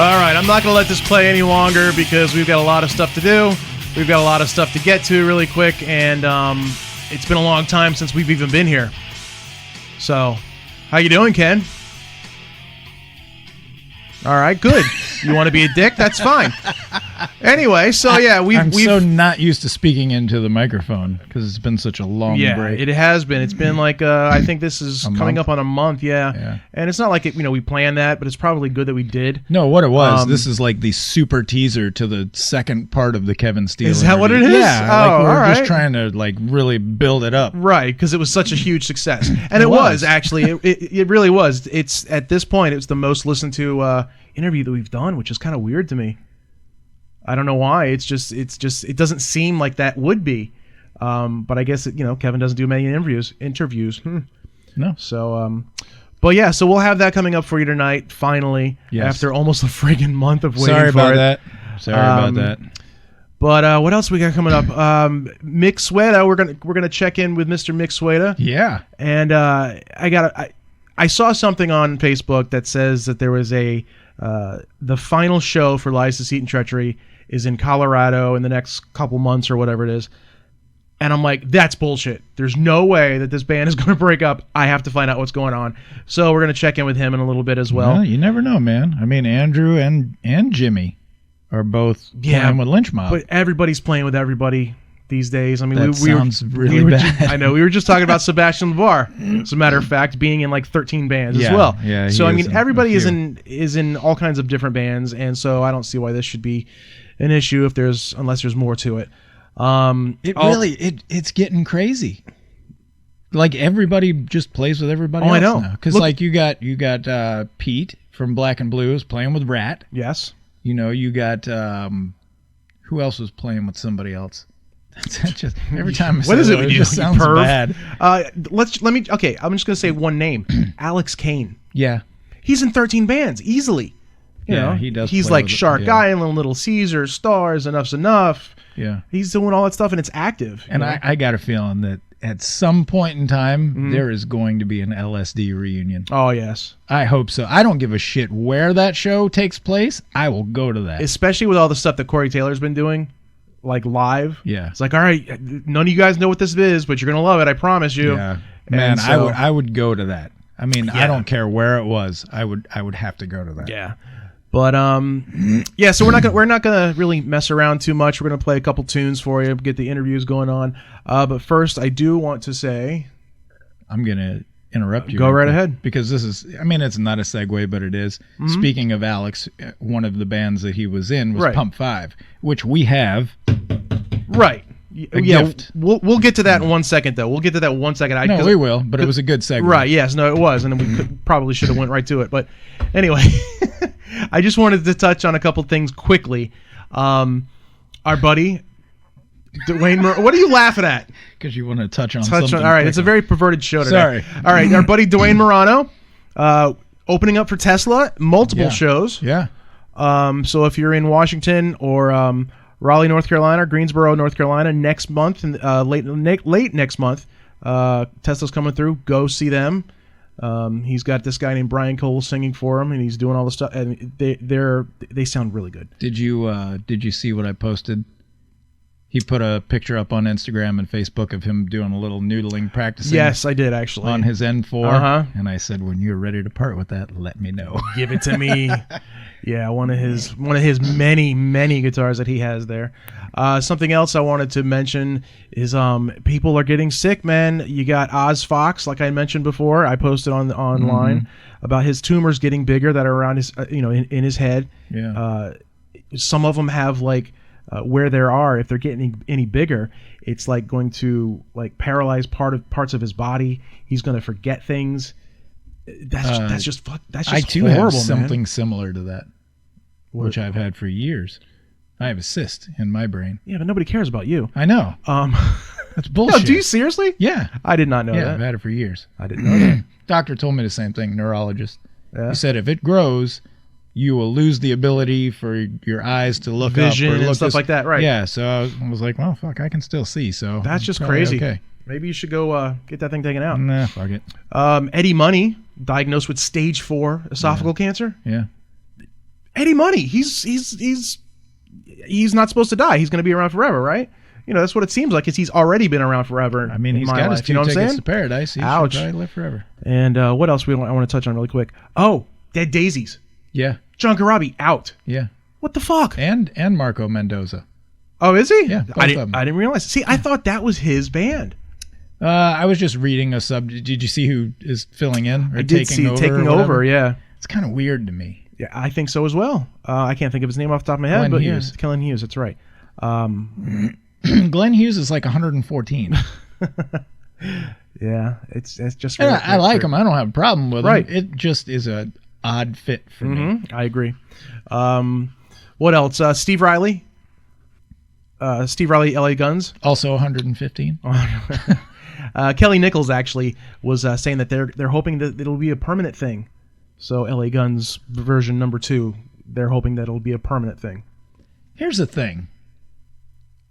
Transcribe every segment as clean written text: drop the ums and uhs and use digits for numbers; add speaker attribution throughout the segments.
Speaker 1: All right, I'm not going to let this play any longer because we've got a lot of stuff to do. We've got a lot of stuff to get to really quick, and it's been a long time since we've even been here. So, how you doing, Ken? All right, good. You want to be a dick? That's fine. Anyway, so yeah,
Speaker 2: I'm so not used to speaking into the microphone because it's been such a long break.
Speaker 1: It has been. It's been like I think this is coming up on a month. Yeah, and it's not like we planned that, but it's probably good that we did.
Speaker 2: No, what it was, this is like the super teaser to the second part of the Kevin Steele.
Speaker 1: Is that
Speaker 2: interview.
Speaker 1: what it is?
Speaker 2: Yeah,
Speaker 1: we're
Speaker 2: right. Just trying to really build it up,
Speaker 1: right? Because it was such a huge success, and it was actually. It really was. It's at this point, it's the most listened to interview that we've done, which is kind of weird to me. I don't know why. It's just it doesn't seem like that would be. But I guess Kevin doesn't do many interviews.
Speaker 2: No.
Speaker 1: So but yeah, so we'll have that coming up for you tonight finally, after almost a friggin' month of waiting
Speaker 2: Sorry
Speaker 1: for
Speaker 2: about that.
Speaker 1: But what else we got coming up? Mick Sweda, we're gonna check in with Mr. Mick Sweda.
Speaker 2: Yeah.
Speaker 1: And I saw something on Facebook that says that there was the final show for Lies, Deceit, and Treachery is in Colorado in the next couple months or whatever it is. And I'm like, that's bullshit. There's no way that this band is going to break up. I have to find out what's going on. So we're going to check in with him in a little bit as well.
Speaker 2: You never know, man. I mean, Andrew and Jimmy are both playing with Lynch Mob.
Speaker 1: But everybody's playing with everybody these days. I mean,
Speaker 2: that sounds really bad.
Speaker 1: I know. We were just talking about Sebastian LeVar, as a matter of fact, being in like 13 bands as well.
Speaker 2: Yeah.
Speaker 1: So I mean, everybody is in all kinds of different bands, and so I don't see why this should be an issue unless there's more to it.
Speaker 2: It's getting crazy. Like everybody just plays with everybody else
Speaker 1: I know.
Speaker 2: now. Because like you got Pete from Black and Blues playing with Rat.
Speaker 1: Yes.
Speaker 2: You got who else was playing with somebody else? That's just every time I say it just sounds bad.
Speaker 1: Okay, I'm just gonna say one name. Alex Kane.
Speaker 2: Yeah.
Speaker 1: He's in 13 bands easily. You know,
Speaker 2: he does.
Speaker 1: He's like Shark Island, Little Caesar, Stars, Enough's Enough.
Speaker 2: Yeah.
Speaker 1: He's doing all that stuff and it's active.
Speaker 2: And I got a feeling that at some point in time there is going to be an LSD reunion.
Speaker 1: Oh yes.
Speaker 2: I hope so. I don't give a shit where that show takes place. I will go to that.
Speaker 1: Especially with all the stuff that Corey Taylor's been doing. Like live,
Speaker 2: yeah.
Speaker 1: It's like, all right, none of you guys know what this is, but you're gonna love it. I promise you.
Speaker 2: Yeah, man, so, I would go to that. I mean, I don't care where it was. I would have to go to that.
Speaker 1: Yeah, but So we're not gonna really mess around too much. We're gonna play a couple tunes for you, get the interviews going on. But first, I do want to say,
Speaker 2: I'm gonna interrupt you.
Speaker 1: Go right ahead.
Speaker 2: Because this is, I mean, it's not a segue, but it is. Speaking of Alex, one of the bands that he was in was Pump 5, which we have.
Speaker 1: Right.
Speaker 2: Gift.
Speaker 1: We'll get to that in 1 second, though. We'll get to that in 1 second.
Speaker 2: No, we will, but it was a good segue.
Speaker 1: Right, yes. No, it was, and we probably should have went right to it. But anyway, I just wanted to touch on a couple things quickly. Our buddy... Dwayne, what are you laughing at?
Speaker 2: Because you want to touch on something.
Speaker 1: All right, quickly. It's a very perverted show today.
Speaker 2: Sorry.
Speaker 1: All right, our buddy Dwayne Morano, opening up for Tesla, multiple shows.
Speaker 2: Yeah.
Speaker 1: So if you're in Washington or Raleigh, North Carolina, Greensboro, North Carolina, next month, late next month, Tesla's coming through. Go see them. He's got this guy named Brian Cole singing for him, and he's doing all the stuff. And they sound really good.
Speaker 2: Did you see what I posted? He put a picture up on Instagram and Facebook of him doing a little noodling, practicing.
Speaker 1: Yes, I did actually.
Speaker 2: On his N4. And I said, when you're ready to part with that, let me know.
Speaker 1: Give it to me. Yeah, one of his many guitars that he has there. Something else I wanted to mention is people are getting sick, man. You got Oz Fox, like I mentioned before. I posted online about his tumors getting bigger that are around his in his head.
Speaker 2: Yeah.
Speaker 1: Some of them have like where there are, if they're getting any bigger, it's like going to like paralyze parts of his body. He's going to forget things. That's just
Speaker 2: I too
Speaker 1: horrible,
Speaker 2: have something
Speaker 1: man.
Speaker 2: Similar to that, which I've had for years. I have a cyst in my brain.
Speaker 1: Yeah, but nobody cares about you.
Speaker 2: I know. That's bullshit.
Speaker 1: No, do you seriously?
Speaker 2: Yeah.
Speaker 1: I did not know that.
Speaker 2: Yeah, I've had it for years.
Speaker 1: I didn't know that.
Speaker 2: Doctor told me the same thing, neurologist. Yeah. He said if it grows, you will lose the ability for your eyes to look
Speaker 1: vision
Speaker 2: up or
Speaker 1: and
Speaker 2: look
Speaker 1: stuff like that, right?
Speaker 2: Yeah, so I was like, well, fuck, I can still see. So
Speaker 1: that's just crazy.
Speaker 2: Okay.
Speaker 1: Maybe you should go get that thing taken out.
Speaker 2: Nah, fuck it.
Speaker 1: Eddie Money, diagnosed with stage 4 esophageal cancer.
Speaker 2: Yeah.
Speaker 1: Eddie Money. He's not supposed to die. He's going to be around forever, right? You know, that's what it seems like. He's already been around forever.
Speaker 2: I mean, he's got his 2 tickets to paradise. He
Speaker 1: Ouch.
Speaker 2: should probably live forever.
Speaker 1: And what else I want to touch on really quick? Oh, Dead Daisies.
Speaker 2: Yeah.
Speaker 1: John Corabi out.
Speaker 2: Yeah.
Speaker 1: What the fuck?
Speaker 2: And Marco Mendoza.
Speaker 1: Oh, is he?
Speaker 2: Yeah.
Speaker 1: I didn't realize. See, I thought that was his band.
Speaker 2: I was just reading a sub. Did you see who is filling in? Or
Speaker 1: I did see taking over. Yeah.
Speaker 2: It's kind of weird to me.
Speaker 1: Yeah, I think so as well. I can't think of his name off the top of my head, but
Speaker 2: Hughes.
Speaker 1: Yeah, Glenn Hughes. That's right.
Speaker 2: Glenn Hughes is like 114.
Speaker 1: Yeah, it's just.
Speaker 2: And I like him. I don't have a problem with
Speaker 1: Right.
Speaker 2: him. It just is an odd fit for me.
Speaker 1: I agree. What else? Steve Riley. Steve Riley, LA Guns.
Speaker 2: Also 115.
Speaker 1: Kelly Nichols actually was saying that they're hoping that it'll be a permanent thing. So LA Guns version number 2, they're hoping that it'll be a permanent thing.
Speaker 2: Here's the thing.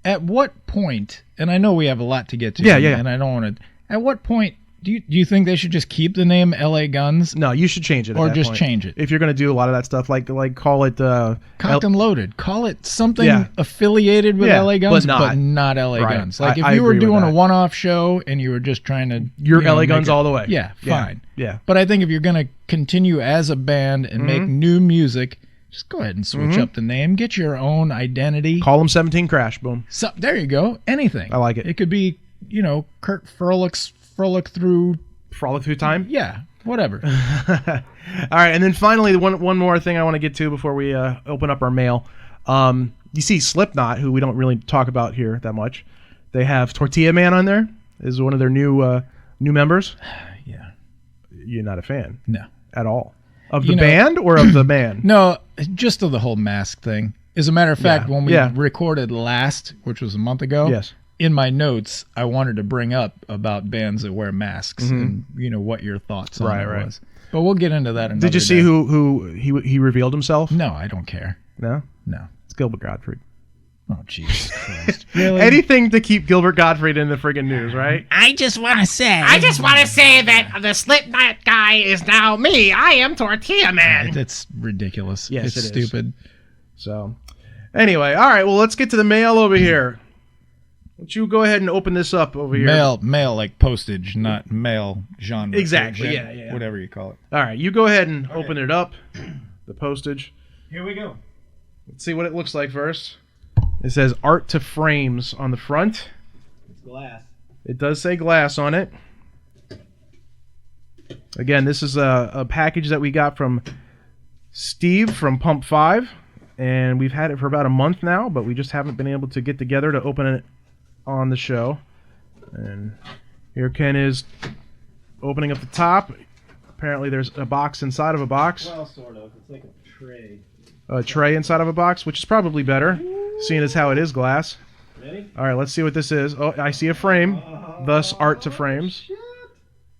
Speaker 2: At what point, and I know we have a lot to get to,
Speaker 1: yeah.
Speaker 2: and I don't want to. At what point do you think they should just keep the name LA Guns?
Speaker 1: No, you should change it.
Speaker 2: Or just change it.
Speaker 1: If you're going to do a lot of that stuff, like call it
Speaker 2: Cocked and Loaded. Call it something affiliated with LA Guns, but not LA Guns. Like if you were doing a one-off show and you were just trying to...
Speaker 1: You're LA Guns all the way.
Speaker 2: Yeah, fine.
Speaker 1: Yeah.
Speaker 2: But I think if you're going to continue as a band and make new music, just go ahead and switch up the name. Get your own identity.
Speaker 1: Call them 17 Crash. Boom.
Speaker 2: So, there you go. Anything.
Speaker 1: I like it.
Speaker 2: It could be, Kurt Frolic through
Speaker 1: time.
Speaker 2: Yeah, whatever.
Speaker 1: All right, and then finally, one more thing I want to get to before we open up our mail. You see Slipknot, who we don't really talk about here that much. They have Tortilla Man on there. Is one of their new members.
Speaker 2: Yeah.
Speaker 1: You're not a fan?
Speaker 2: No.
Speaker 1: At all. Of the band or of the man?
Speaker 2: No, just of the whole mask thing. As a matter of fact, when we recorded last, which was a month ago,
Speaker 1: yes.
Speaker 2: In my notes, I wanted to bring up about bands that wear masks and what your thoughts on it was. But we'll get into that another
Speaker 1: Did you see
Speaker 2: day.
Speaker 1: who he revealed himself?
Speaker 2: No, I don't care.
Speaker 1: No?
Speaker 2: No.
Speaker 1: It's Gilbert Gottfried.
Speaker 2: Oh, Jesus Christ. Really?
Speaker 1: Anything to keep Gilbert Gottfried in the friggin' news, right?
Speaker 3: I just want to say that the Slipknot guy is now me. I am Tortilla Man.
Speaker 2: That's ridiculous.
Speaker 1: Yes,
Speaker 2: it's stupid.
Speaker 1: So, anyway, all right. Well, let's get to the mail over here. Why don't you go ahead and open this up over here?
Speaker 2: Mail like postage, not mail genre.
Speaker 1: Exactly. Yeah.
Speaker 2: Whatever you call it.
Speaker 1: All right. You go ahead and open it up. The postage.
Speaker 2: Here we go.
Speaker 1: Let's see what it looks like first. It says Art to Frames on the front.
Speaker 2: It's glass.
Speaker 1: It does say glass on it. Again, this is a package that we got from Steve from Pump 5. And we've had it for about a month now, but we just haven't been able to get together to open it on the show. And here Ken is opening up the top. Apparently there's a box inside of a box.
Speaker 2: Well, sort of. It's like a tray.
Speaker 1: A tray inside of a box, which is probably better, seeing as how it is glass.
Speaker 2: Ready?
Speaker 1: All right, let's see what this is. Oh, I see a frame. Thus, Art to Frames.
Speaker 2: Shit.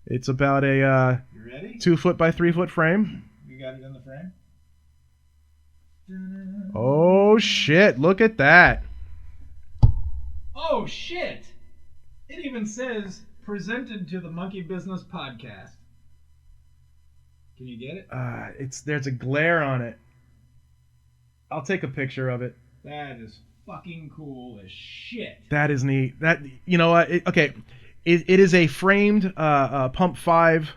Speaker 1: It's about a
Speaker 2: You ready?
Speaker 1: 2 foot by 3 foot frame.
Speaker 2: You got it in the frame?
Speaker 1: Oh, shit. Look at that.
Speaker 2: Oh, shit. It even says presented to the Monkey Business Podcast. Can you get it?
Speaker 1: There's a glare on it. I'll take a picture of it.
Speaker 2: That is fucking cool as shit.
Speaker 1: That is neat. That, you know what? It is a framed Pump 5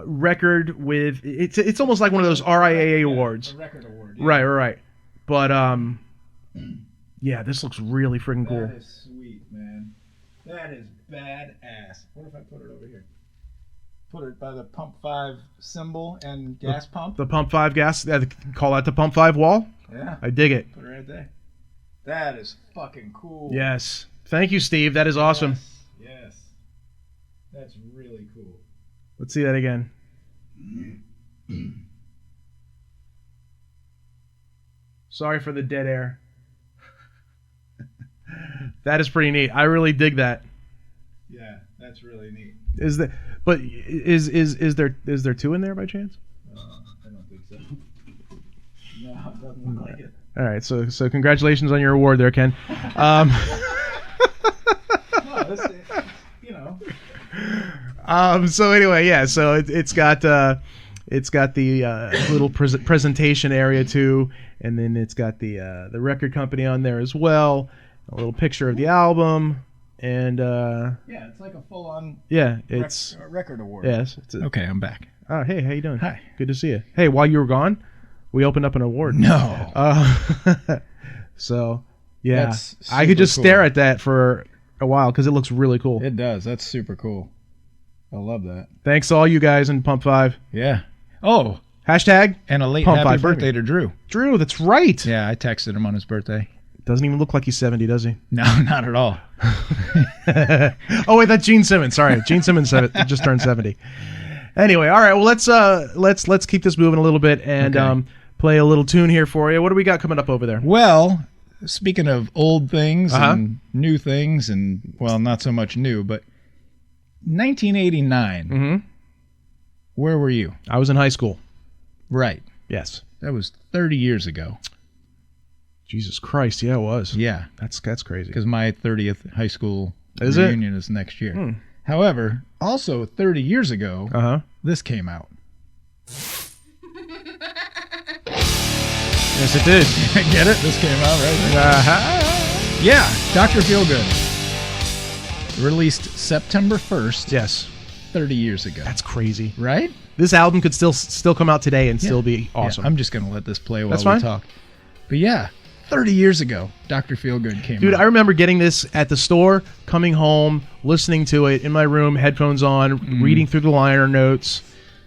Speaker 1: record with it's almost like one of those RIAA awards.
Speaker 2: A record award. Yeah.
Speaker 1: Right. But yeah, this looks really freaking cool.
Speaker 2: That is sweet, man. That is badass. What if I put it over here? Put it by the Pump 5 symbol and gas pump.
Speaker 1: The Pump 5 gas. Call that the Pump 5 wall.
Speaker 2: Yeah.
Speaker 1: I dig it.
Speaker 2: Put it right there. That is fucking cool.
Speaker 1: Yes. Thank you, Steve. That is awesome.
Speaker 2: Yes. That's really cool.
Speaker 1: Let's see that again. Sorry for the dead air. That is pretty neat. I really dig that.
Speaker 2: Yeah, that's really neat.
Speaker 1: Is there 2 in there by chance?
Speaker 2: I don't think so. No, it doesn't look like it.
Speaker 1: All right, so congratulations on your award there, Ken.
Speaker 2: No, this, you know.
Speaker 1: So anyway, yeah. So it's got It's got the little presentation area too, and then it's got the record company on there as well. A little picture of the album, and
Speaker 2: it's like a full-on
Speaker 1: it's
Speaker 2: record award.
Speaker 1: yes.
Speaker 2: Okay, I'm back.
Speaker 1: Oh, hey, how you doing?
Speaker 2: Hi.
Speaker 1: Good to see you. Hey, while you were gone, we opened up an award.
Speaker 2: No.
Speaker 1: So yeah,
Speaker 2: That's
Speaker 1: I could just
Speaker 2: super
Speaker 1: stare
Speaker 2: cool.
Speaker 1: at that for a while because it looks really cool.
Speaker 2: It does. That's super cool. I love that.
Speaker 1: Thanks to all you guys in Pump 5.
Speaker 2: Yeah. Oh,
Speaker 1: Hashtag
Speaker 2: and a late
Speaker 1: Pump
Speaker 2: happy
Speaker 1: 5
Speaker 2: birthday to Drew.
Speaker 1: Drew. That's right.
Speaker 2: Yeah, I texted him on his birthday.
Speaker 1: Doesn't even look like he's 70, does he?
Speaker 2: No, not at all.
Speaker 1: Oh wait, that's Gene Simmons. Sorry, Gene Simmons just turned 70. Anyway, all right. Well, let's keep this moving a little bit and
Speaker 2: Okay.
Speaker 1: play a little tune here for you. What do we got coming up over there?
Speaker 2: Well, speaking of old things
Speaker 1: Uh-huh.
Speaker 2: and new things, and well, not so much new, but 1989.
Speaker 1: Mm-hmm.
Speaker 2: Where were you?
Speaker 1: I was in high school.
Speaker 2: Right.
Speaker 1: Yes.
Speaker 2: That was 30 years ago.
Speaker 1: Jesus Christ. Yeah, it was.
Speaker 2: Yeah,
Speaker 1: That's crazy.
Speaker 2: because my 30th high school
Speaker 1: Is it?
Speaker 2: reunion is next year. However, also 30 years ago,
Speaker 1: Uh-huh.
Speaker 2: this came out.
Speaker 1: Yes, it did.
Speaker 2: Get it? This came out, right?
Speaker 1: Uh-huh.
Speaker 2: Yeah, Dr. Feelgood. Released September 1st,
Speaker 1: Yes.
Speaker 2: 30 years ago.
Speaker 1: That's crazy.
Speaker 2: Right?
Speaker 1: This album could still come out today and still be awesome.
Speaker 2: Yeah, I'm just going to let this play while
Speaker 1: That's
Speaker 2: we
Speaker 1: fine.
Speaker 2: talk. But yeah, 30 years ago, Dr. Feelgood came
Speaker 1: Dude,
Speaker 2: out.
Speaker 1: I remember getting this at the store, coming home, listening to it in my room, headphones on,
Speaker 2: Mm-hmm.
Speaker 1: reading through the liner notes,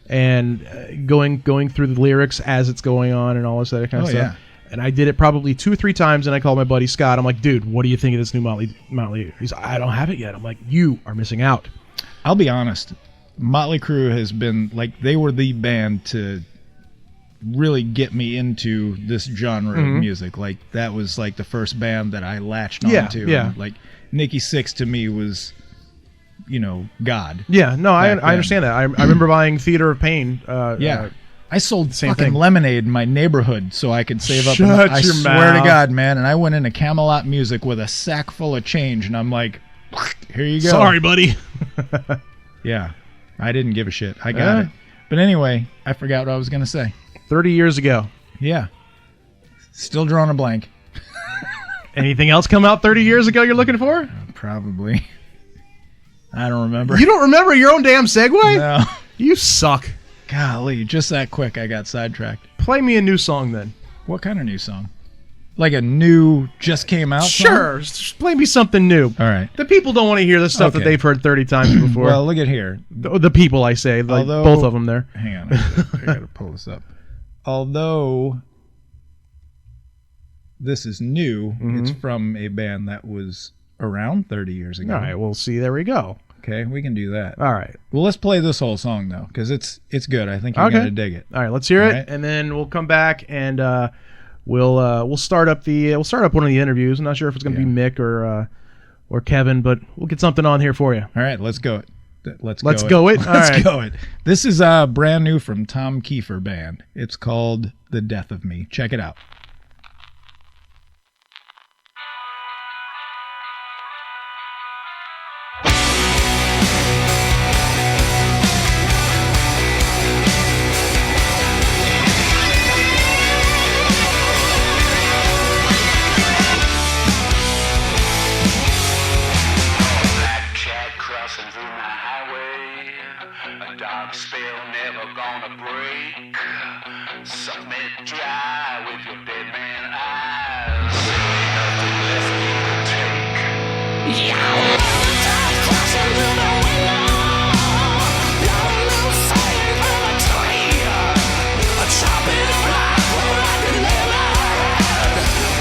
Speaker 1: and going through the lyrics as it's going on and all this other kind of
Speaker 2: Oh,
Speaker 1: stuff.
Speaker 2: yeah.
Speaker 1: And I did it probably 2 or 3 times, and I called my buddy Scott. I'm like, dude, what do you think of this new Motley? He's like, I don't have it yet. I'm like, you are missing out.
Speaker 2: I'll be honest. Motley Crue has been, like, they were the band to really get me into this genre of music. Like, that was, like, the first band that I latched
Speaker 1: Yeah,
Speaker 2: onto.
Speaker 1: yeah.
Speaker 2: And, like, Nikki Sixx to me was, you know, God.
Speaker 1: Yeah, no, I
Speaker 2: Back then.
Speaker 1: understand that. I remember buying Theater of Pain.
Speaker 2: Yeah. I sold
Speaker 1: same
Speaker 2: fucking
Speaker 1: thing.
Speaker 2: lemonade in my neighborhood so I could save up.
Speaker 1: Shut
Speaker 2: I
Speaker 1: your
Speaker 2: swear to
Speaker 1: mouth.
Speaker 2: God, man. And I went into Camelot Music with a sack full of change, and I'm like, here you go.
Speaker 1: Sorry, buddy.
Speaker 2: Yeah. I didn't give a shit. I got
Speaker 1: Yeah.
Speaker 2: it. But anyway, I forgot what I was going to say.
Speaker 1: 30 years ago.
Speaker 2: Yeah. Still drawing a blank.
Speaker 1: Anything else come out 30 years ago you're looking for?
Speaker 2: Probably. I don't remember.
Speaker 1: You don't remember your own damn segue?
Speaker 2: No.
Speaker 1: You suck.
Speaker 2: Golly, just that quick I got sidetracked.
Speaker 1: Play me a new song then.
Speaker 2: What kind of new song? Like a new, just came out song?
Speaker 1: Sure. Just play me something new.
Speaker 2: All right.
Speaker 1: The people don't want to hear the stuff that
Speaker 2: Okay.
Speaker 1: they've heard 30 times before.
Speaker 2: Well, look at here.
Speaker 1: the people, I say. Like,
Speaker 2: Although-
Speaker 1: both of them there.
Speaker 2: Hang on. I got to pull this up. Although this is new, it's from a band that was around 30 years ago.
Speaker 1: All right, we'll see. There we go.
Speaker 2: Okay, we can do that.
Speaker 1: All right.
Speaker 2: Well, let's play this whole song though, because it's good. I think you're
Speaker 1: Okay.
Speaker 2: gonna dig it.
Speaker 1: All right, let's hear it,
Speaker 2: right.
Speaker 1: and then we'll come back and we'll start up one of the interviews. I'm not sure if it's going to be Mick or Kevin, but we'll get something on here for you.
Speaker 2: All right, let's go. Let's
Speaker 1: Let's
Speaker 2: go.
Speaker 1: go it. All
Speaker 2: Let's
Speaker 1: right.
Speaker 2: go it. This is brand new from Tom Kiefer Band. It's called "The Death of Me." Check it out.
Speaker 4: Black cat crossing through my highway. A dark spell never gonna break. Suck me dry with your dead man eyes. Ain't nothing left you to take. Crossing through the window. Blowing loose fire from a tree. A chopping block where I can never hide.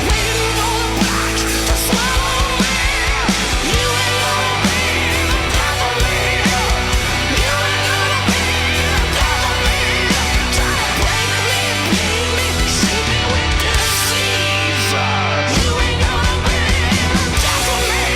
Speaker 4: Waiting for the block to swallow me. You ain't gonna be the death of me. You ain't gonna be the death of me. Try to break me, bleed me, shoot me with disease. You ain't gonna be the death of me.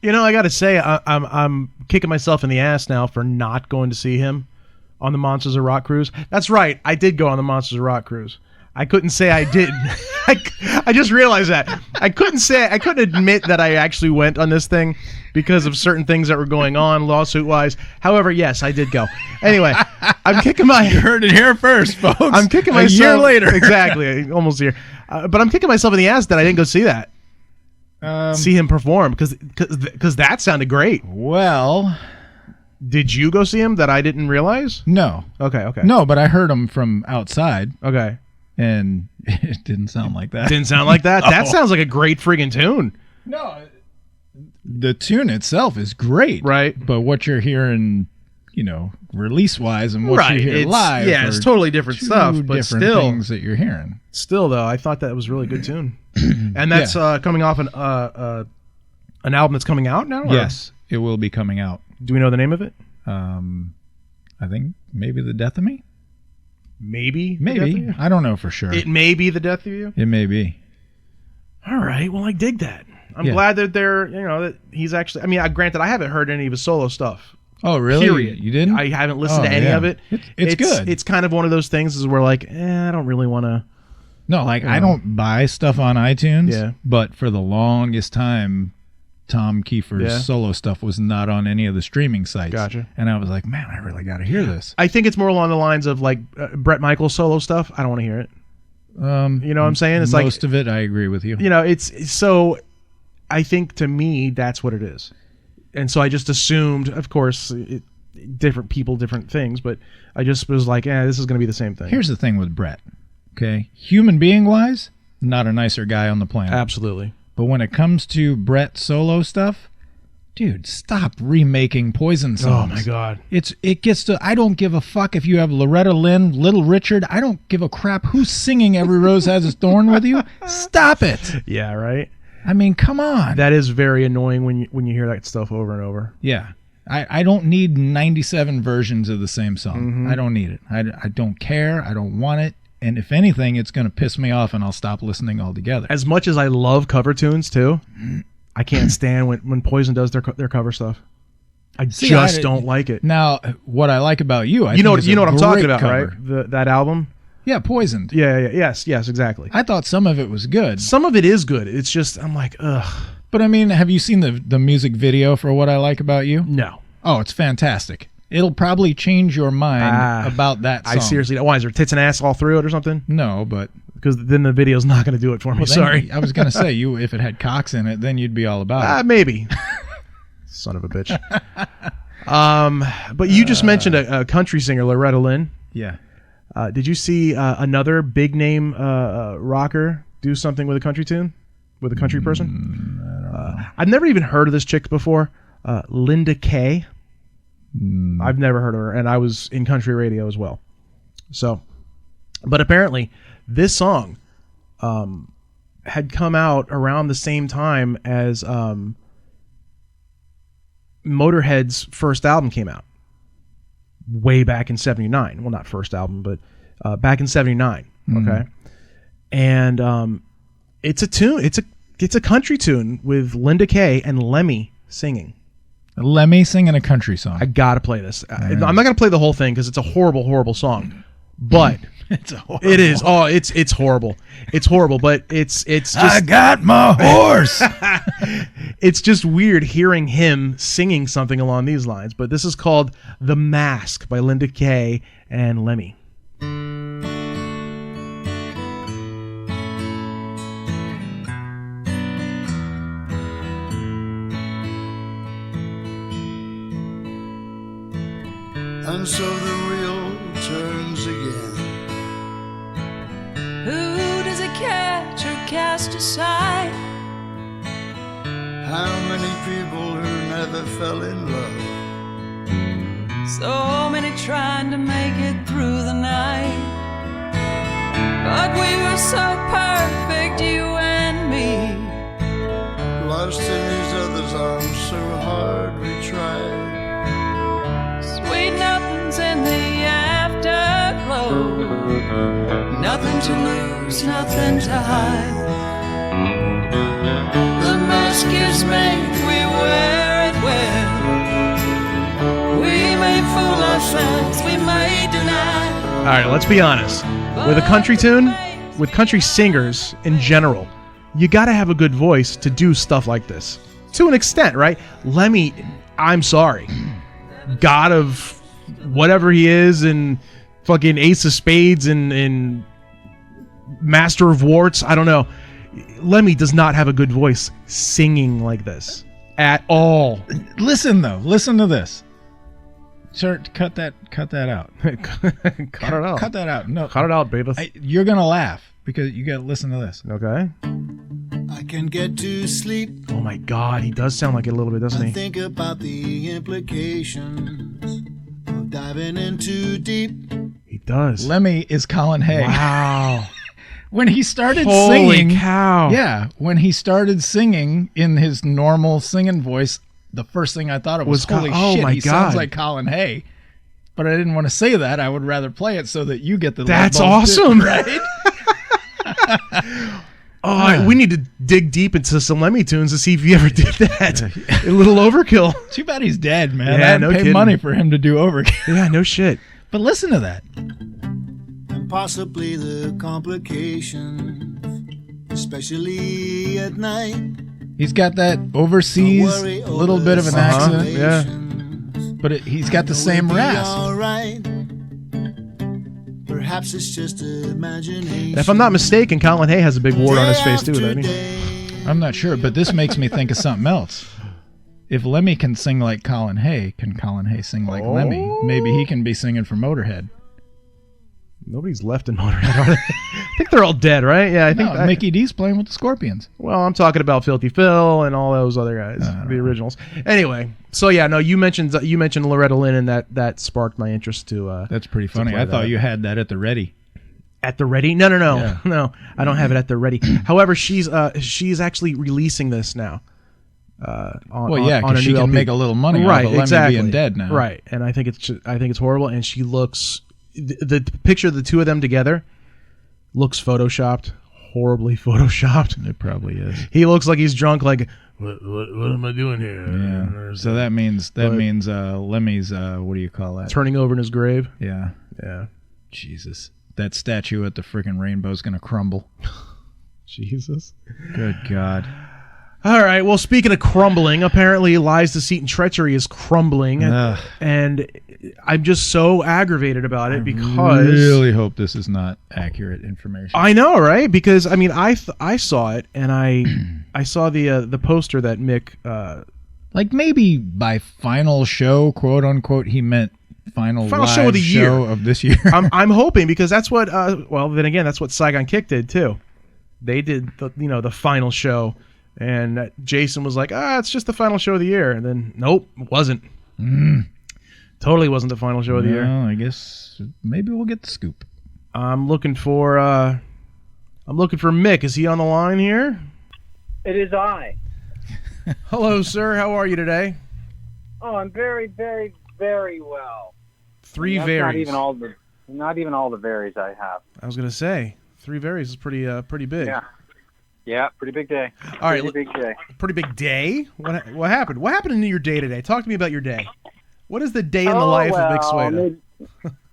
Speaker 1: You know, I got to say, I'm kicking myself in the ass now for not going to see him on the Monsters of Rock cruise. That's right, I did go on the Monsters of Rock cruise. I couldn't say I didn't. I just realized that. I couldn't admit that I actually went on this thing because of certain things that were going on lawsuit-wise. However, yes, I did go. Anyway, I'm kicking my...
Speaker 2: You heard it here first, folks.
Speaker 1: I'm kicking myself...
Speaker 2: A year later.
Speaker 1: Exactly, almost a year. But I'm kicking myself in the ass that I didn't go see that. See him perform, because that sounded great.
Speaker 2: Well...
Speaker 1: Did you go see him that I didn't realize?
Speaker 2: No.
Speaker 1: Okay.
Speaker 2: No, but I heard him from outside.
Speaker 1: Okay.
Speaker 2: And it didn't sound like that.
Speaker 1: Didn't sound like that? That sounds like a great friggin' tune.
Speaker 2: No. The tune itself is great.
Speaker 1: Right.
Speaker 2: But what you're hearing, release-wise and what you hear live.
Speaker 1: Yeah, it's totally different stuff. But
Speaker 2: different
Speaker 1: still,
Speaker 2: things that you're hearing.
Speaker 1: Still, though, I thought that was a really good tune. And that's coming off an album that's coming out now? Or?
Speaker 2: Yes, it will be coming out.
Speaker 1: Do we know the name of it?
Speaker 2: I think maybe The Death of Me?
Speaker 1: Maybe.
Speaker 2: Maybe. I don't know for sure.
Speaker 1: It may be The Death of You?
Speaker 2: It may be.
Speaker 1: All right. Well, I dig that. I'm glad that that he's actually... I mean, granted, I haven't heard any of his solo stuff.
Speaker 2: Oh, really?
Speaker 1: Period.
Speaker 2: You didn't?
Speaker 1: I haven't listened to any of it.
Speaker 2: It's good.
Speaker 1: It's kind of one of those things is where like, I don't really want to...
Speaker 2: No, like I don't buy stuff on iTunes.
Speaker 1: Yeah.
Speaker 2: But for the longest time... Tom Kiefer's solo stuff was not on any of the streaming sites.
Speaker 1: Gotcha.
Speaker 2: And I was like, man, I really got to hear this.
Speaker 1: I think it's more along the lines of like Bret Michaels solo stuff. I don't want to hear it. You know what I'm saying? It's
Speaker 2: most of it, I agree with you.
Speaker 1: It's so. I think to me that's what it is, and so I just assumed, of course, different people, different things, but I just was like, this is going to be the same thing.
Speaker 2: Here's the thing with Bret. Okay, human being wise, not a nicer guy on the planet.
Speaker 1: Absolutely.
Speaker 2: But when it comes to Bret solo stuff, dude, stop remaking Poison songs.
Speaker 1: Oh my God.
Speaker 2: It gets to, I don't give a fuck if you have Loretta Lynn, Little Richard. I don't give a crap who's singing Every Rose Has Its Thorn with you. Stop it.
Speaker 1: Yeah, right.
Speaker 2: I mean, come on.
Speaker 1: That is very annoying when you hear that stuff over and over.
Speaker 2: Yeah. I don't need 97 versions of the same song.
Speaker 1: Mm-hmm.
Speaker 2: I don't need it. I don't care. I don't want it. And if anything, it's going to piss me off and I'll stop listening altogether.
Speaker 1: As much as I love cover tunes too, I can't stand when Poison does their cover stuff. I don't like it.
Speaker 2: Now, what I like about you,
Speaker 1: you know what I'm talking about,
Speaker 2: cover.
Speaker 1: Right? That album.
Speaker 2: Yeah, Poisoned.
Speaker 1: Yeah, yes, exactly.
Speaker 2: I thought some of it was good.
Speaker 1: Some of it is good. It's just I'm like, ugh.
Speaker 2: But I mean, have you seen the music video for What I Like About You?
Speaker 1: No.
Speaker 2: Oh, it's fantastic. It'll probably change your mind about that song.
Speaker 1: I seriously, why is there tits and ass all through it or something?
Speaker 2: No, but
Speaker 1: because then the video's not going to do it for me. Sorry.
Speaker 2: I was going to say if it had cocks in it, then you'd be all about it.
Speaker 1: Maybe. Son of a bitch. But you just mentioned a country singer, Loretta Lynn.
Speaker 2: Yeah.
Speaker 1: Did you see another big name rocker do something with a country tune, with a country person?
Speaker 2: I don't know.
Speaker 1: I've never even heard of this chick before. Linda Kay. I've never heard of her, and I was in country radio as well. So, but apparently, this song had come out around the same time as Motorhead's first album came out, way back in '79. Well, not first album, but back in '79. Okay, and it's a tune. It's a country tune with Linda Kay and Lemmy singing.
Speaker 2: Lemmy singing a country song.
Speaker 1: I gotta play this. I'm not gonna play the whole thing because it's a horrible, horrible song. But
Speaker 2: it
Speaker 1: is. Oh, it's horrible. It's horrible. But it's just.
Speaker 2: I got my horse.
Speaker 1: It's just weird hearing him singing something along these lines. But this is called "The Mask" by Linda Kay and Lemmy.
Speaker 5: And so the wheel turns again.
Speaker 6: Who does it catch or cast aside?
Speaker 5: How many people who never fell in love?
Speaker 6: So many trying to make it through the night. But we were so perfect, you and me.
Speaker 5: Lost in these others' arms, so hard we tried.
Speaker 6: Sweet nothing's in the afterglow. Nothing to lose, nothing to hide. The mask is made, we wear
Speaker 1: All right, let's be honest. With a country tune, with country singers in general, you got to have a good voice to do stuff like this. To an extent, right? Lemmy, I'm sorry. God of whatever he is, and fucking Ace of Spades, and Master of Warts, I don't know. Lemmy does not have a good voice singing like this at all.
Speaker 2: Listen to this. Sir, cut that out.
Speaker 1: Cut it out.
Speaker 2: Cut that out. No,
Speaker 1: Cut it out, baby.
Speaker 2: you're gonna laugh because you gotta listen to this.
Speaker 1: Okay.
Speaker 5: I can get to sleep.
Speaker 1: Oh my God, he does sound like it a little bit, doesn't
Speaker 5: I
Speaker 1: he?
Speaker 5: think about the implications of diving in too deep.
Speaker 1: He does.
Speaker 2: Lemmy is Colin Hay.
Speaker 1: Wow.
Speaker 2: When he started
Speaker 1: Holy
Speaker 2: singing,
Speaker 1: cow.
Speaker 2: yeah, when he started singing in his normal singing voice, the first thing I thought of was, holy
Speaker 1: oh
Speaker 2: shit,
Speaker 1: my
Speaker 2: he sounds
Speaker 1: God.
Speaker 2: like Colin Hay. But I didn't want to say that. I would rather play it so that you get the
Speaker 1: That's
Speaker 2: light bulb too,
Speaker 1: awesome.
Speaker 2: right?
Speaker 1: We need to dig deep into some Lemmy tunes to see if he ever did that. A little overkill.
Speaker 2: Too bad he's dead, man.
Speaker 1: Yeah,
Speaker 2: I'd
Speaker 1: no
Speaker 2: pay
Speaker 1: kidding.
Speaker 2: money for him to do overkill.
Speaker 1: Yeah, no shit.
Speaker 2: But listen to that.
Speaker 5: And possibly the complications, especially at night.
Speaker 2: He's got that overseas
Speaker 5: Worry
Speaker 2: little
Speaker 5: over
Speaker 2: bit of an accent,
Speaker 1: yeah.
Speaker 2: but he's got the same rasp.
Speaker 5: All right. Perhaps it's just imagination.
Speaker 1: And if I'm not mistaken, Colin Hay has a big wart on his face too, doesn't he?
Speaker 2: I'm not sure, but this makes me think of something else. If Lemmy can sing like Colin Hay, can Colin Hay sing like Lemmy? Maybe he can be singing for Motorhead.
Speaker 1: Nobody's left in Motorhead, are they? I think they're all dead, right? Yeah, I think.
Speaker 2: No, Mickey D's playing with the Scorpions.
Speaker 1: Well, I'm talking about Filthy Phil and all those other guys, the originals. Anyway, so yeah, no, you mentioned Loretta Lynn, and that sparked my interest to.
Speaker 2: That's pretty funny.
Speaker 1: play
Speaker 2: I thought
Speaker 1: that.
Speaker 2: you had that at the ready.
Speaker 1: At the ready? No,
Speaker 2: Yeah.
Speaker 1: no, I don't have it at the ready. However, she's actually releasing this now.
Speaker 2: Well, yeah,
Speaker 1: on a
Speaker 2: because she
Speaker 1: new
Speaker 2: can
Speaker 1: LP.
Speaker 2: make a little money
Speaker 1: right,
Speaker 2: off of Lemmy
Speaker 1: exactly.
Speaker 2: being dead now.
Speaker 1: Right, and I think it's horrible, and she looks. The picture of the two of them together looks photoshopped, horribly photoshopped.
Speaker 2: It probably is.
Speaker 1: He looks like he's drunk. Like, what am I doing here?
Speaker 2: Yeah. So that means Lemmy's what do you call that?
Speaker 1: Turning over in his grave.
Speaker 2: Yeah.
Speaker 1: Yeah.
Speaker 2: Jesus. That statue at the freaking rainbow's gonna crumble.
Speaker 1: Jesus.
Speaker 2: Good God.
Speaker 1: All right. Well, speaking of crumbling, apparently Lies, Deceit, and Treachery is crumbling, and I'm just so aggravated about it because
Speaker 2: I really hope this is not accurate information.
Speaker 1: I know, right? Because I mean, I saw it, and I saw the poster that Mick.
Speaker 2: Like maybe by final show, quote unquote, he meant final live
Speaker 1: show of the year
Speaker 2: of this year.
Speaker 1: I'm hoping, because that's what. Well, then again, that's what Saigon Kick did too. They did the final show. And Jason was like, it's just the final show of the year. And then, nope, it wasn't. Totally wasn't the final show of the year.
Speaker 2: I guess maybe we'll get the scoop.
Speaker 1: I'm looking for Mick. Is he on the line here?
Speaker 7: It is I.
Speaker 1: Hello, sir. How are you today?
Speaker 7: Oh, I'm very, very, very well.
Speaker 1: Three
Speaker 7: That's
Speaker 1: varies.
Speaker 7: Not even all the varies I have.
Speaker 1: I was gonna say 3 varies is pretty big.
Speaker 7: Yeah, pretty big day.
Speaker 1: All right,
Speaker 7: pretty big day.
Speaker 1: pretty big day. What happened? What happened in your day today? Talk to me about your day. What is the day in the life of Mick Sweda?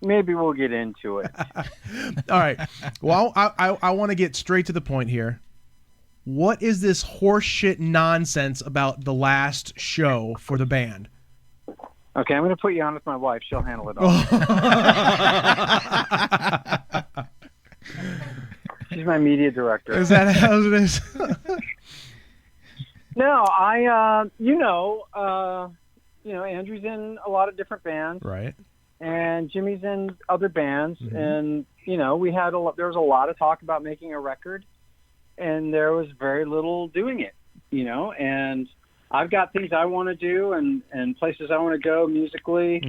Speaker 7: Maybe we'll get into it.
Speaker 1: All right. Well, I want to get straight to the point here. What is this horseshit nonsense about the last show for the band?
Speaker 7: Okay, I'm going to put you on with my wife. She'll handle it all. She's my media director.
Speaker 1: Is that how it is?
Speaker 7: No, Andrew's in a lot of different bands,
Speaker 1: Right.
Speaker 7: and Jimmy's in other bands, and there was a lot of talk about making a record, and there was very little doing it, and I've got things I want to do and places I want to go musically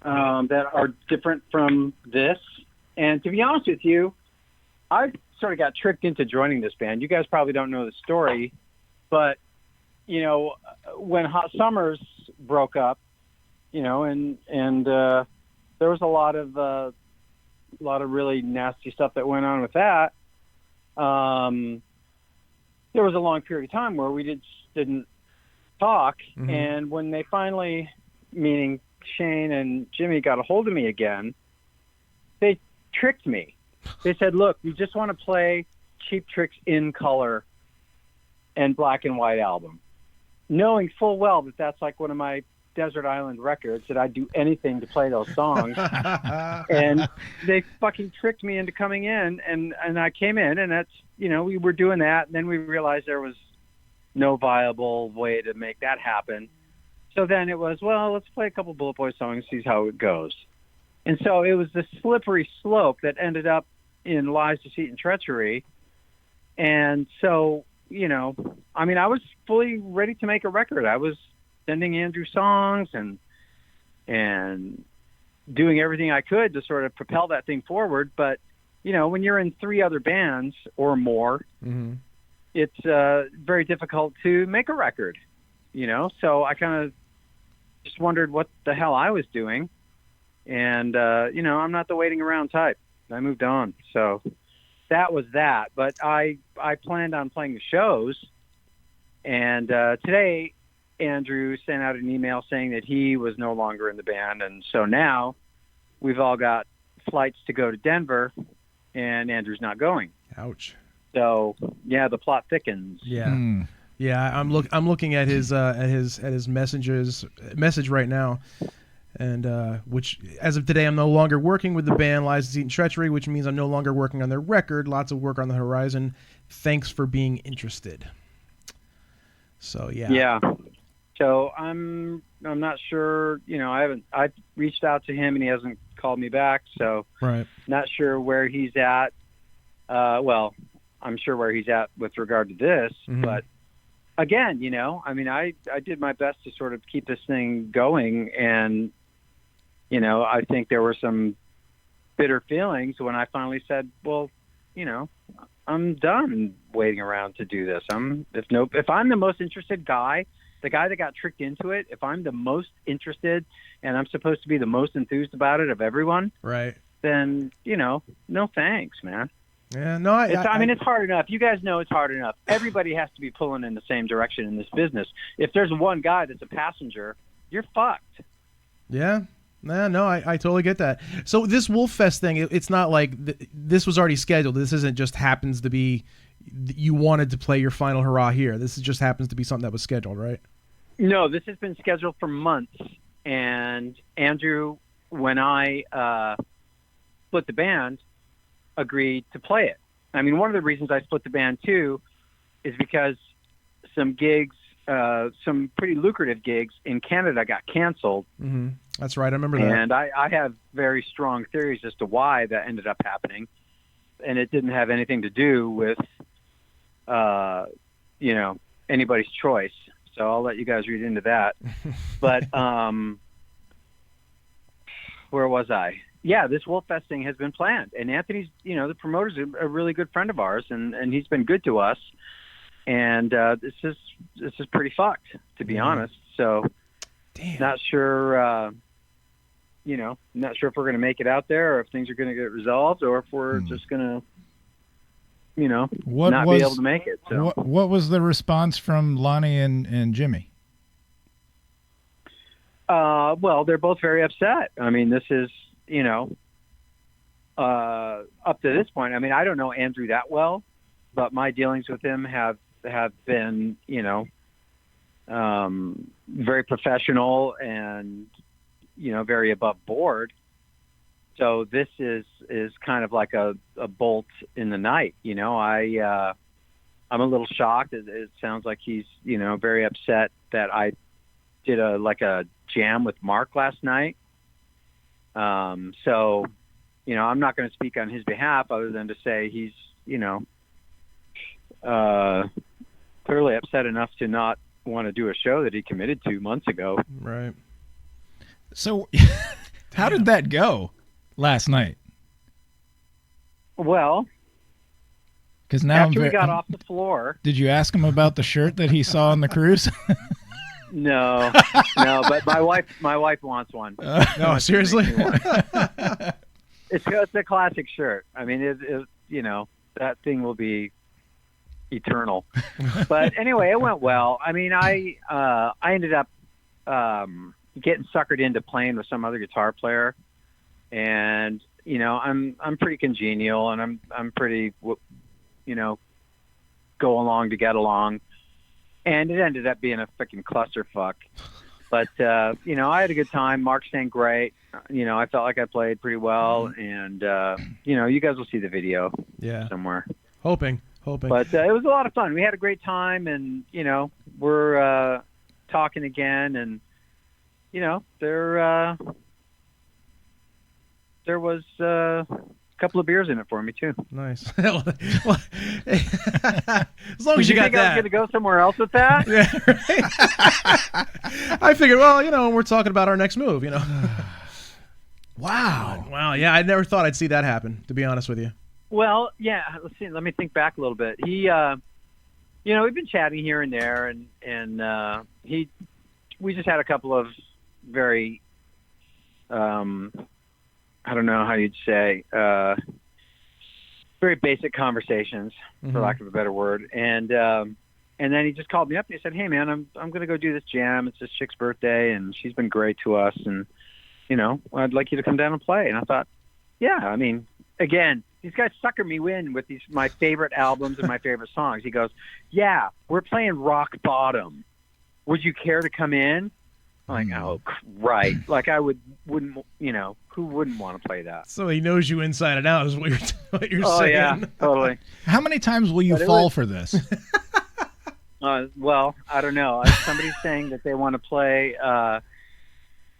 Speaker 7: that are different from this. And to be honest with you, I sort of got tricked into joining this band. You guys probably don't know the story, but when Hot Summers broke up, and there was a lot of really nasty stuff that went on with that. There was a long period of time where we didn't talk, and when they finally, meaning Shane and Jimmy, got a hold of me again, they tricked me. They said, look, we just want to play Cheap Trick's In Color and Black and White album, knowing full well that that's like one of my Desert Island records, that I'd do anything to play those songs. And they fucking tricked me into coming in, and I came in, and that's, we were doing that, and then we realized there was no viable way to make that happen. So then it was, well, let's play a couple Bullet Boy songs, see how it goes. And so it was the slippery slope that ended up in Lies, Deceit, and Treachery. And so, I was fully ready to make a record. I was sending Andrew songs and doing everything I could to sort of propel that thing forward. But, when you're in 3 other bands or more, it's very difficult to make a record, So I kind of just wondered what the hell I was doing. And, I'm not the waiting around type. I moved on. So that was that. But I planned on playing the shows. And today, Andrew sent out an email saying that he was no longer in the band. And so now we've all got flights to go to Denver, and Andrew's not going.
Speaker 1: Ouch.
Speaker 7: So, yeah, the plot thickens.
Speaker 1: Yeah. Yeah, I'm looking at his message right now, and which, as of today, I'm no longer working with the band Lies, Deceit, and Treachery, which means I'm no longer working on their record. Lots of work on the horizon. Thanks for being interested. So yeah.
Speaker 7: Yeah. So I'm not sure. I've reached out to him and he hasn't called me back. So
Speaker 1: right.
Speaker 7: Not sure where he's at. Well, I'm sure where he's at with regard to this, but. Again, I did my best to sort of keep this thing going, and, I think there were some bitter feelings when I finally said, well, I'm done waiting around to do this. If I'm the most interested guy, the guy that got tricked into it, if I'm the most interested and I'm supposed to be the most enthused about it of everyone,
Speaker 1: right?
Speaker 7: Then, no thanks, man.
Speaker 1: Yeah, no,
Speaker 7: it's hard enough. You guys know it's hard enough. Everybody has to be pulling in the same direction in this business. If there's one guy that's a passenger, you're fucked.
Speaker 1: Yeah. No, I totally get that. So this Wolf Fest thing, it's not like this was already scheduled. This isn't just happens to be you wanted to play your final hurrah here. This just happens to be something that was scheduled, right?
Speaker 7: No, this has been scheduled for months. And Andrew, when I split the band, agreed to play it. I mean, one of the reasons I split the band too is because some gigs, some pretty lucrative gigs in Canada got canceled.
Speaker 1: Mm-hmm. That's right. I remember that.
Speaker 7: And I have very strong theories as to why that ended up happening. And it didn't have anything to do with, anybody's choice. So I'll let you guys read into that. But where was I? Yeah, this Wolf Fest thing has been planned, and Anthony's, the promoter's a really good friend of ours, and he's been good to us. And this is pretty fucked, to be honest. So,
Speaker 1: damn.
Speaker 7: Not sure, not sure if we're going to make it out there, or if things are going to get resolved, or if we're just going to, be able to make it. So,
Speaker 2: what was the response from Lonnie and Jimmy?
Speaker 7: Well, they're both very upset. I mean, this is. Up to this point, I mean, I don't know Andrew that well, but my dealings with him have been, very professional and, very above board. So this is kind of like a bolt in the night. I'm a little shocked. It sounds like he's, very upset that I did a jam with Mark last night. So, I'm not going to speak on his behalf other than to say he's, clearly upset enough to not want to do a show that he committed to months ago.
Speaker 1: Right.
Speaker 2: So how did that go last night?
Speaker 7: Well,
Speaker 2: because now
Speaker 7: after we got off the floor,
Speaker 2: did you ask him about the shirt that he saw on the cruise?
Speaker 7: No, but my wife wants one.
Speaker 1: No, seriously.
Speaker 7: It's a classic shirt. I mean, that thing will be eternal. But anyway, it went well. I mean, I ended up getting suckered into playing with some other guitar player, and I'm pretty congenial, and I'm pretty, go along to get along. And it ended up being a freaking clusterfuck. But, I had a good time. Mark sang great. I felt like I played pretty well. And, you guys will see the video somewhere.
Speaker 1: Hoping.
Speaker 7: But it was a lot of fun. We had a great time, and, we're talking again. And, there was a couple of beers in it for me, too.
Speaker 1: Nice. Well, as long as you got
Speaker 7: think
Speaker 1: that.
Speaker 7: I was going to go somewhere else with that?
Speaker 1: Yeah, right. I figured, we're talking about our next move,
Speaker 2: Wow.
Speaker 1: Wow, yeah, I never thought I'd see that happen, to be honest with you.
Speaker 7: Well, yeah, let's see. Let me think back a little bit. He, we've been chatting here and there, and we just had a couple of very, I don't know how you'd say, very basic conversations, for lack of a better word. And then he just called me up and he said, "Hey man, I'm going to go do this jam. It's this chick's birthday and she's been great to us. And, I'd like you to come down and play." And I thought, yeah, I mean, again, these guys sucker me in with my favorite albums and my favorite songs. He goes, "Yeah, we're playing Rock Bottom. Would you care to come in?" I'm like, "Oh, right." Like wouldn't, who wouldn't want to play that?
Speaker 1: So he knows you inside and out is what you're
Speaker 7: Oh,
Speaker 1: saying.
Speaker 7: yeah, totally.
Speaker 2: How many times will you fall for this?
Speaker 7: Well, I don't know. Somebody's saying that they want to play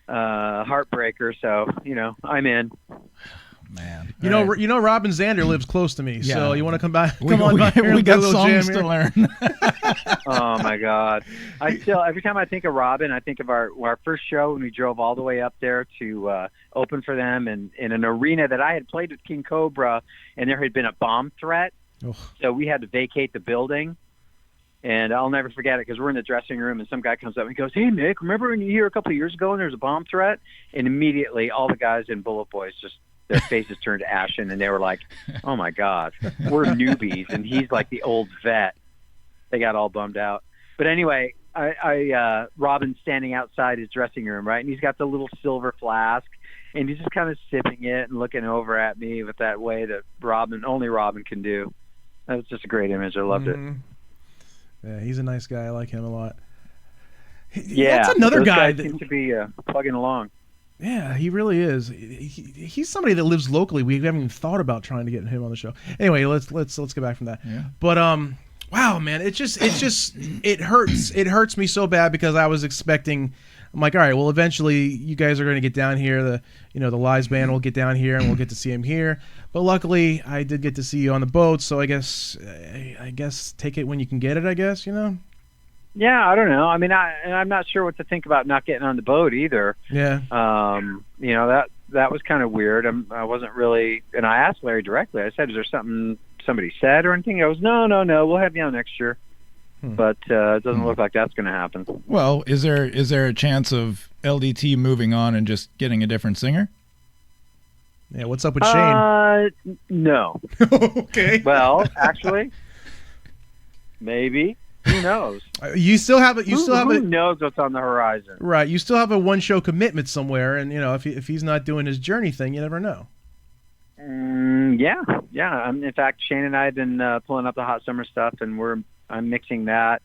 Speaker 7: Heartbreaker, so, I'm in.
Speaker 2: Man.
Speaker 1: You know, Robin Zander lives close to me, so you want to come by?
Speaker 2: We got songs to learn.
Speaker 7: Oh my God! Every time I think of Robin, I think of our first show when we drove all the way up there to open for them, and in an arena that I had played with King Cobra, and there had been a bomb threat, so we had to vacate the building. And I'll never forget it because we're in the dressing room, and some guy comes up and he goes, "Hey Mick, remember when you were here a couple of years ago and there was a bomb threat?" And immediately, all the guys in Bullet Boys their faces turned ashen, and they were like, "Oh my God, we're newbies," and he's like the old vet. They got all bummed out. But anyway, Robin's standing outside his dressing room, right? And he's got the little silver flask, and he's just kind of sipping it and looking over at me with that way that only Robin can do. That was just a great image. I loved it.
Speaker 1: Yeah, he's a nice guy. I like him a lot.
Speaker 7: Yeah,
Speaker 1: that's another
Speaker 7: those
Speaker 1: guy
Speaker 7: guys
Speaker 1: that
Speaker 7: seem to be plugging along.
Speaker 1: Yeah, he really is. He's somebody that lives locally. We haven't even thought about trying to get him on the show. Anyway, let's get back from that. Yeah. But wow, man, it hurts. It hurts me so bad because I was expecting. I'm like, all right, well, eventually you guys are going to get down here. The Lies band will get down here, and we'll get to see him here. But luckily, I did get to see you on the boat. So I guess take it when you can get it. I guess
Speaker 7: Yeah, I don't know. I mean, I'm not sure what to think about not getting on the boat either.
Speaker 1: Yeah.
Speaker 7: That was kind of weird. I wasn't really, and I asked Larry directly. I said, "Is there something somebody said or anything?" He goes, No, we'll have you on next year. But it doesn't look like that's going to happen.
Speaker 2: Well, is there a chance of LDT moving on and just getting a different singer?
Speaker 1: Yeah, what's up with Shane?
Speaker 7: No.
Speaker 1: Okay.
Speaker 7: Well, actually, maybe. Who knows?
Speaker 1: You still have it.
Speaker 7: Who knows what's on the horizon?
Speaker 1: Right. You still have a one-show commitment somewhere, and if he's not doing his Journey thing, you never know.
Speaker 7: Yeah. In fact, Shane and I have been pulling up the Hot Summer stuff, and I'm mixing that,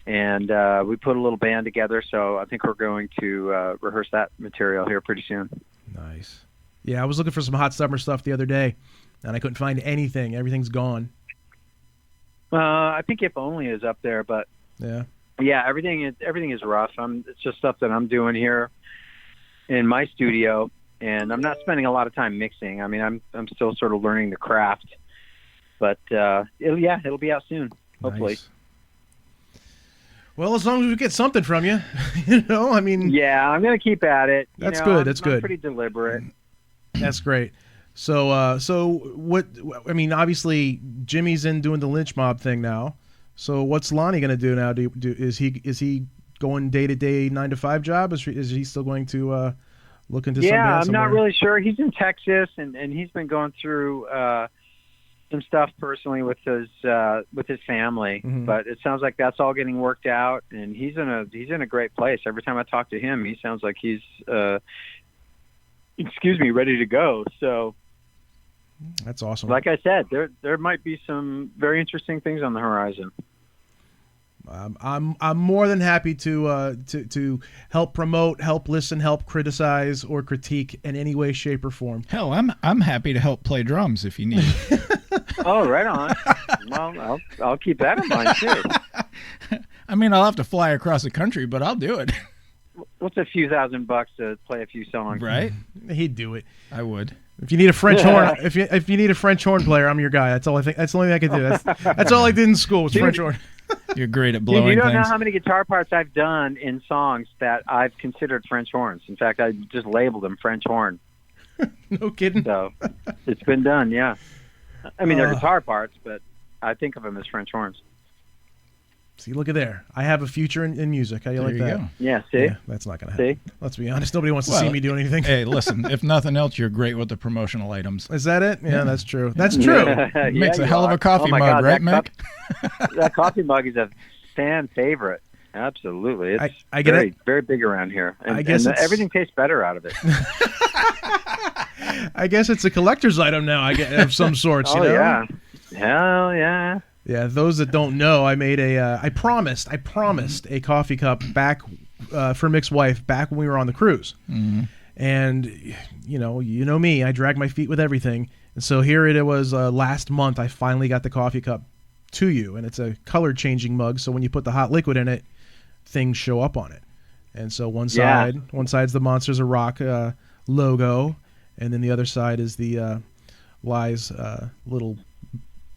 Speaker 7: and we put a little band together. So I think we're going to rehearse that material here pretty soon.
Speaker 1: Nice. Yeah, I was looking for some Hot Summer stuff the other day, and I couldn't find anything. Everything's gone.
Speaker 7: I think If Only is up there, but yeah, everything is rough. It's just stuff that I'm doing here in my studio, and I'm not spending a lot of time mixing. I mean, I'm still sort of learning the craft, but it'll be out soon, hopefully.
Speaker 1: Nice. Well, as long as we get something from you, I mean.
Speaker 7: Yeah, I'm gonna keep at it.
Speaker 1: That's good. That's good.
Speaker 7: I'm pretty deliberate.
Speaker 1: That's great. So what? I mean, obviously Jimmy's in doing the lynch mob thing now. So what's Lonnie going to do now? Is he going day-to-day 9-to-5 job? Is he still going to look into?
Speaker 7: Yeah, I'm
Speaker 1: somewhere?
Speaker 7: not really sure. He's in Texas, and he's been going through some stuff personally with his family. Mm-hmm. But it sounds like that's all getting worked out, and he's in a great place. Every time I talk to him, he sounds like he's ready to go. So
Speaker 1: That's awesome.
Speaker 7: Like I said, there might be some very interesting things on the horizon.
Speaker 1: I'm more than happy to help promote, help listen, help criticize, or critique in any way, shape, or form.
Speaker 2: Hell, I'm happy to help play drums if you need.
Speaker 7: Oh, right on. Well, I'll keep that in mind too.
Speaker 2: I mean, I'll have to fly across the country, but I'll do it.
Speaker 7: What's a few $1,000 to play a few songs?
Speaker 2: Right?
Speaker 1: He'd do it.
Speaker 2: I would.
Speaker 1: If you need a French horn, if you need a French horn player, I'm your guy. That's all I think. That's the only thing I can do. That's all I did in school was French horn.
Speaker 2: You're great at blowing
Speaker 7: Dude, you don't
Speaker 2: things.
Speaker 7: know how many guitar parts I've done in songs that I've considered French horns. In fact, I just labeled them French horn.
Speaker 1: No kidding.
Speaker 7: So it's been done, yeah. I mean, they're guitar parts, but I think of them as French horns.
Speaker 1: See, look at there. I have a future in music. How you like
Speaker 2: There you
Speaker 1: that?
Speaker 2: go.
Speaker 7: Yeah, see?
Speaker 1: Yeah, that's not going to happen.
Speaker 7: See?
Speaker 1: Let's be honest. Nobody wants to see me do anything.
Speaker 2: Hey, listen, if nothing else, you're great with the promotional items.
Speaker 1: Is that it? Yeah, that's true. That's true.
Speaker 2: Makes
Speaker 7: Yeah,
Speaker 2: a hell of
Speaker 7: you
Speaker 2: a coffee
Speaker 7: are. Oh my
Speaker 2: mug,
Speaker 7: God,
Speaker 2: right,
Speaker 7: that
Speaker 2: Mick?
Speaker 7: That coffee mug is a fan favorite. Absolutely. It's
Speaker 1: I get
Speaker 7: very,
Speaker 1: it.
Speaker 7: very big around here. And,
Speaker 1: I guess
Speaker 7: and
Speaker 1: it's-
Speaker 7: everything tastes better out of it.
Speaker 1: I guess it's a collector's item now. I get of some sorts. You know?
Speaker 7: Yeah. Hell yeah.
Speaker 1: Yeah, those that don't know, I made I promised a coffee cup back for Mick's wife back when we were on the cruise.
Speaker 2: Mm-hmm.
Speaker 1: And you know me, I drag my feet with everything. And so here it was last month I finally got the coffee cup to you, and it's a color changing mug, so when you put the hot liquid in it, things show up on it. And so one side's the Monsters of Rock logo, and then the other side is the Lies little,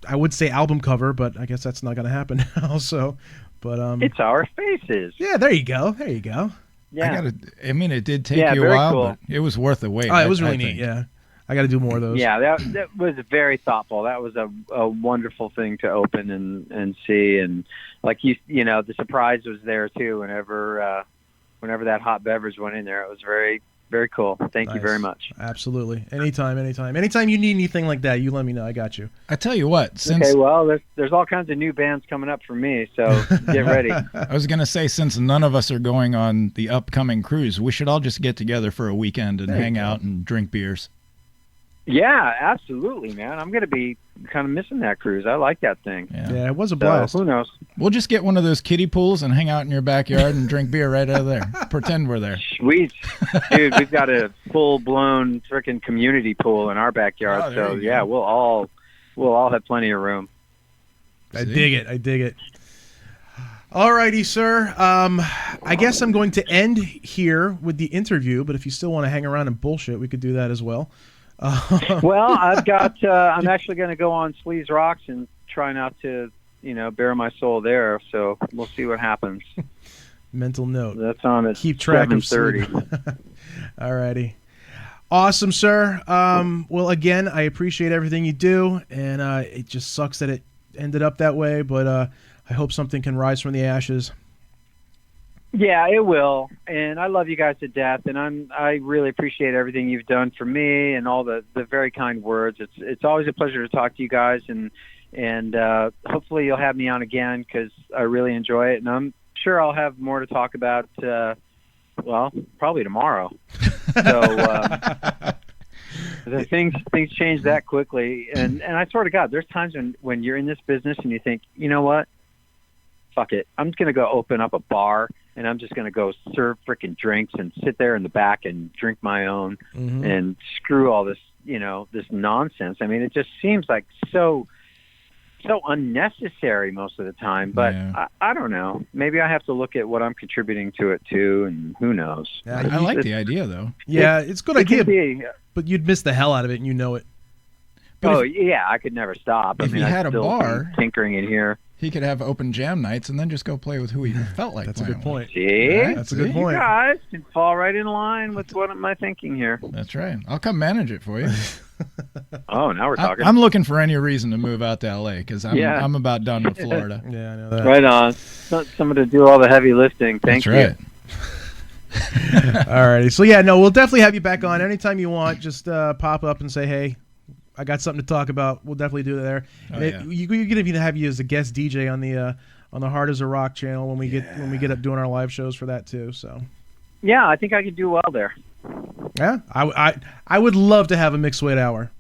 Speaker 1: I would say album cover, but I guess that's not going to happen now. So, but
Speaker 7: It's our faces.
Speaker 1: yeah, there you go. There you go.
Speaker 7: Yeah.
Speaker 2: I mean, it did take
Speaker 7: Yeah,
Speaker 2: you a
Speaker 7: very
Speaker 2: while,
Speaker 7: cool.
Speaker 2: but it was worth the wait.
Speaker 1: Oh, it was
Speaker 2: I
Speaker 1: really neat.
Speaker 2: think.
Speaker 1: Yeah, I got to do more of those.
Speaker 7: Yeah, that was very thoughtful. That was a wonderful thing to open and see, and like you know, the surprise was there too. Whenever that hot beverage went in there, it was very, very cool. Thank you
Speaker 1: Nice.
Speaker 7: very much.
Speaker 1: Absolutely. Anytime you need anything like that, you let me know. I got you.
Speaker 2: I tell you what, since
Speaker 7: Okay, well, there's all kinds of new bands coming up for me, so get ready.
Speaker 2: I was going to say, since none of us are going on the upcoming cruise, we should all just get together for a weekend and hang out and drink beers.
Speaker 7: Yeah, absolutely, man. I'm going to be kind of missing that cruise. I like that thing.
Speaker 1: Yeah, it was a
Speaker 7: So
Speaker 1: blast.
Speaker 7: who knows?
Speaker 2: We'll just get one of those kiddie pools and hang out in your backyard and drink beer right out of there. Pretend we're there.
Speaker 7: Sweet. Dude, we've got a full-blown freaking community pool in our backyard,
Speaker 2: Oh, there
Speaker 7: so
Speaker 2: you
Speaker 7: yeah,
Speaker 2: go.
Speaker 7: we'll all have plenty of room.
Speaker 1: I dig it. All righty, sir. I guess I'm going to end here with the interview, but if you still want to hang around and bullshit, we could do that as well.
Speaker 7: Well, I've got. I'm actually going to go on Sleaze Rocks and try not to, bare my soul there. So we'll see what happens.
Speaker 1: Mental note.
Speaker 7: That's on at
Speaker 1: Keep track of
Speaker 7: 7:30.
Speaker 1: sleep. All righty. Awesome, sir. Well, again, I appreciate everything you do, and it just sucks that it ended up that way, but I hope something can rise from the ashes.
Speaker 7: Yeah, it will. And I love you guys to death, and I really appreciate everything you've done for me and all the very kind words. It's always a pleasure to talk to you guys, and hopefully you'll have me on again because I really enjoy it, and I'm sure I'll have more to talk about. Well, probably tomorrow. So the things change that quickly, and I swear to God, there's times when you're in this business and you think, you know what? Fuck it. I'm just going to go open up a bar, and I'm just going to go serve freaking drinks and sit there in the back and drink my own and screw all this, this nonsense. I mean, it just seems like so unnecessary most of the time, but
Speaker 2: Yeah.
Speaker 7: I don't know. Maybe I have to look at what I'm contributing to it too, and who knows.
Speaker 1: Yeah,
Speaker 2: I like the idea, though.
Speaker 1: Yeah, it's a good
Speaker 7: It can
Speaker 1: idea,
Speaker 7: be,
Speaker 1: but you'd miss the hell out of it, and you know it.
Speaker 2: But
Speaker 7: yeah, I could never stop.
Speaker 2: if
Speaker 7: I mean,
Speaker 2: you
Speaker 7: I'd
Speaker 2: had a
Speaker 7: still
Speaker 2: bar-
Speaker 7: be tinkering in here.
Speaker 2: He could have open jam nights and then just go play with who he felt like
Speaker 1: That's a
Speaker 2: playing
Speaker 1: good point.
Speaker 7: See?
Speaker 2: Right?
Speaker 1: That's a good
Speaker 2: See?
Speaker 7: You
Speaker 1: point.
Speaker 7: guys can fall right in line with what am I thinking here.
Speaker 2: with. That's right. I'll come manage it for you.
Speaker 7: Oh, now we're talking.
Speaker 2: I'm looking for any reason to move out to L.A. because
Speaker 7: Yeah.
Speaker 2: I'm about done with Florida.
Speaker 1: Yeah, I know that.
Speaker 7: Right on. Someone to do all the heavy lifting. Thank
Speaker 2: That's
Speaker 7: you.
Speaker 2: right.
Speaker 1: All righty. So, yeah, no, we'll definitely have you back on anytime you want. Just pop up and say, hey, I got something to talk about. We'll definitely do it there.
Speaker 2: Oh,
Speaker 1: And you can even have you as a guest DJ on the Hard as a Rock channel when we get up doing our live shows for that too. So
Speaker 7: Yeah, I think I could do well there.
Speaker 1: yeah, I would love to have a MickSweda hour.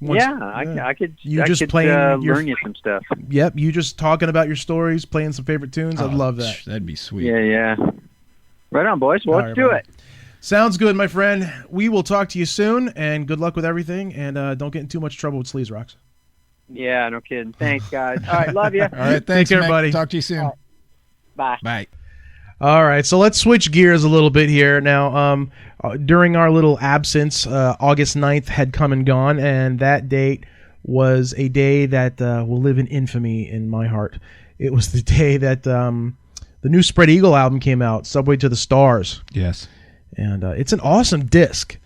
Speaker 7: I could.
Speaker 1: You
Speaker 7: I
Speaker 1: just
Speaker 7: could,
Speaker 1: playing your-
Speaker 7: learn you some stuff.
Speaker 1: Yep, you just talking about your stories, playing some favorite tunes. I'd love that.
Speaker 2: That'd be sweet.
Speaker 7: Yeah. Right on, boys. Well,
Speaker 1: All
Speaker 7: let's
Speaker 1: right,
Speaker 7: do
Speaker 1: buddy.
Speaker 7: it.
Speaker 1: Sounds good, my friend. We will talk to you soon, and good luck with everything. And don't get in too much trouble with Sleaze Rocks.
Speaker 7: Yeah, no kidding. Thanks, guys. All right, love you.
Speaker 2: All right,
Speaker 1: Take
Speaker 2: thanks,
Speaker 1: care,
Speaker 2: Mick.
Speaker 1: buddy.
Speaker 2: Talk to you soon.
Speaker 7: Bye.
Speaker 2: Bye.
Speaker 1: All right, so let's switch gears a little bit here. Now, during our little absence, August 9th had come and gone, and that date was a day that will live in infamy in my heart. It was the day that the new Spread Eagle album came out, Subway to the Stars.
Speaker 2: Yes.
Speaker 1: And it's an awesome disc.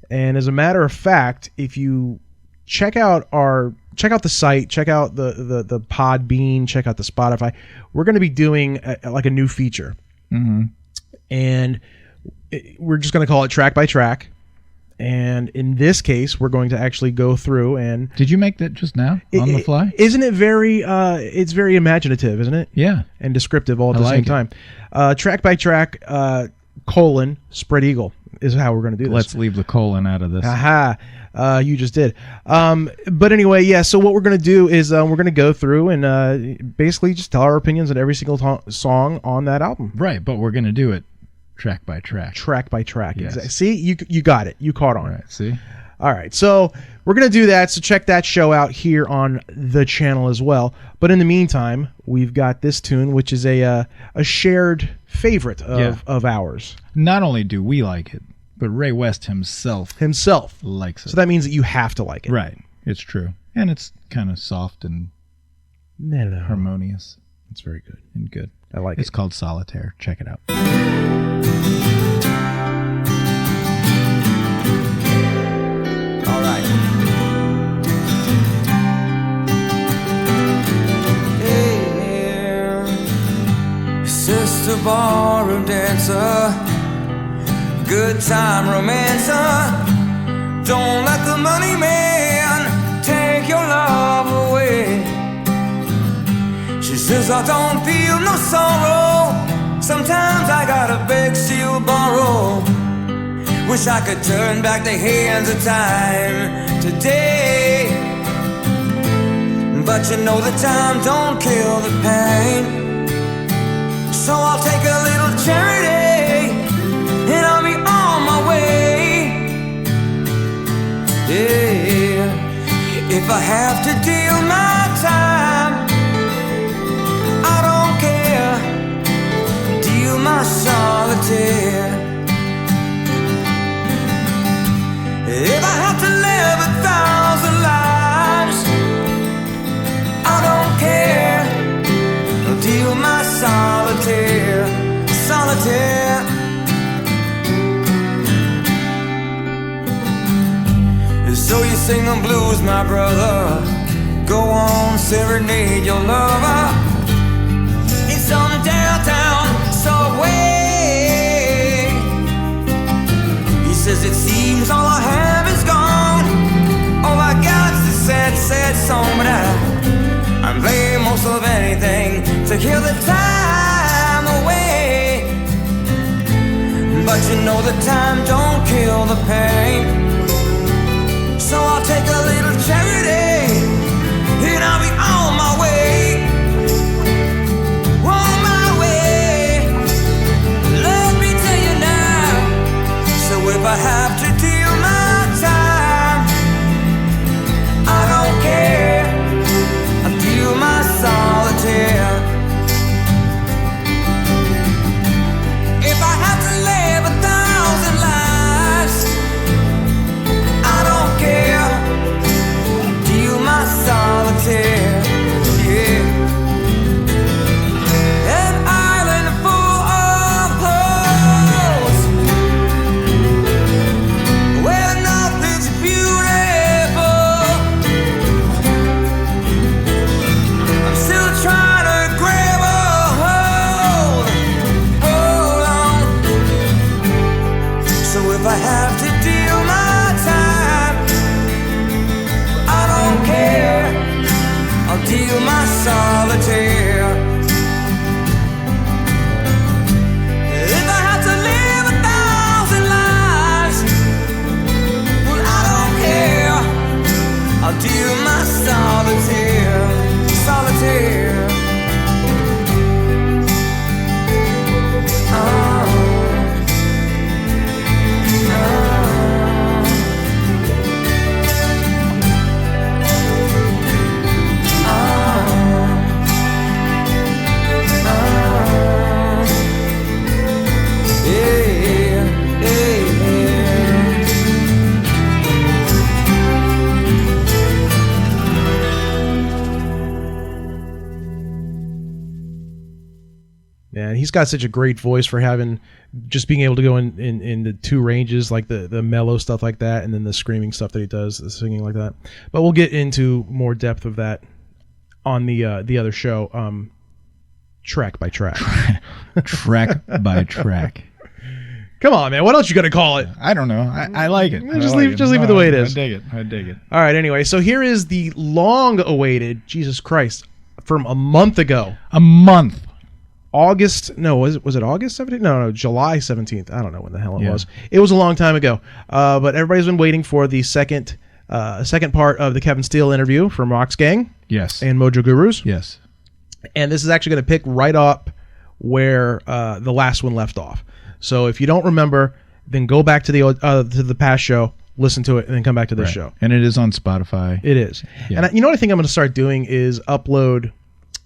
Speaker 1: And as a matter of fact, if you check out the site, check out the Podbean, check out the Spotify, we're going to be doing a new feature.
Speaker 2: Mm-hmm.
Speaker 1: And we're just going to call it Track by Track. And in this case, we're going to actually go through and...
Speaker 2: Did you make that just now on the fly?
Speaker 1: Isn't it very... it's very imaginative, isn't it?
Speaker 2: Yeah.
Speaker 1: And descriptive all at the
Speaker 2: I
Speaker 1: same
Speaker 2: like
Speaker 1: time. Track by Track, Spread Eagle is how we're going to do this.
Speaker 2: Let's leave the colon out of this.
Speaker 1: Aha. You just did. But anyway, yeah, so what we're going to do is we're going to go through and basically just tell our opinions on every single song on that album.
Speaker 2: Right, but we're going to do it track by track.
Speaker 1: Track by track.
Speaker 2: Yes.
Speaker 1: Exactly. See, you got it. You caught on.
Speaker 2: All right, see?
Speaker 1: All right, so we're going to do that, so check that show out here on the channel as well. But in the meantime, we've got this tune, which is a shared favorite of ours.
Speaker 2: Not only do we like it, but Ray West himself likes it.
Speaker 1: So that means that you have to like it.
Speaker 2: Right, it's true. And it's kind of soft and harmonious.
Speaker 1: It's very good.
Speaker 2: And good.
Speaker 1: I like
Speaker 2: It's
Speaker 1: it.
Speaker 2: called Solitaire. Check it out.
Speaker 8: All right. Hey, sister ballroom dancer, good time romancer. Don't let the money man take your love away. She says I don't feel no sorrow. Sometimes I gotta beg, steal, borrow. Wish I could turn back the hands of time today. But you know the time don't kill the pain. So I'll take a little charity and I'll be on my way. Yeah. If I have to deal my time, I don't care. Deal my solitaire. If I have to live 1,000 lives, I don't care. I'll deal my solitaire, solitaire. So you sing the blues, my brother. Go on, serenade your lover. It's on the downtown subway. He says it seems all I have is gone. All I got's this sad, sad song. But I'm playing most of anything to kill the time away. But you know the time don't kill the pain. So I'll take a little charity and I'll be on my way. On my way. Let me tell you now. So if I have to deal my time, I don't care. I'll deal my solitaire. If I have to live 1,000 lives, I don't care. Deal my solitaire.
Speaker 1: he's got such a great voice for having just being able to go in the two ranges, like the mellow stuff like that, and then the screaming stuff that he does, the singing like that. But we'll get into more depth of that on the other show, track by track.
Speaker 2: Track by track.
Speaker 1: Come on, man. What else you gonna call it?
Speaker 2: I don't know. I like it.
Speaker 1: Just leave it the way it is.
Speaker 2: I dig it.
Speaker 1: All right. Anyway, so here is the long-awaited, Jesus Christ, from a month ago.
Speaker 2: A month.
Speaker 1: Was it August 17th? No, July 17th. I don't know when the hell it was. It was a long time ago. But everybody's been waiting for the second part of the Kevin Steele interview from Roxx Gang.
Speaker 2: Yes.
Speaker 1: And Mojo Gurus.
Speaker 2: Yes.
Speaker 1: And this is actually going to pick right up where the last one left off. So if you don't remember, then go back to the past show, listen to it, and then come back to this show.
Speaker 2: And it is on Spotify.
Speaker 1: It is.
Speaker 2: Yeah.
Speaker 1: And you know what I think I'm going to start doing is upload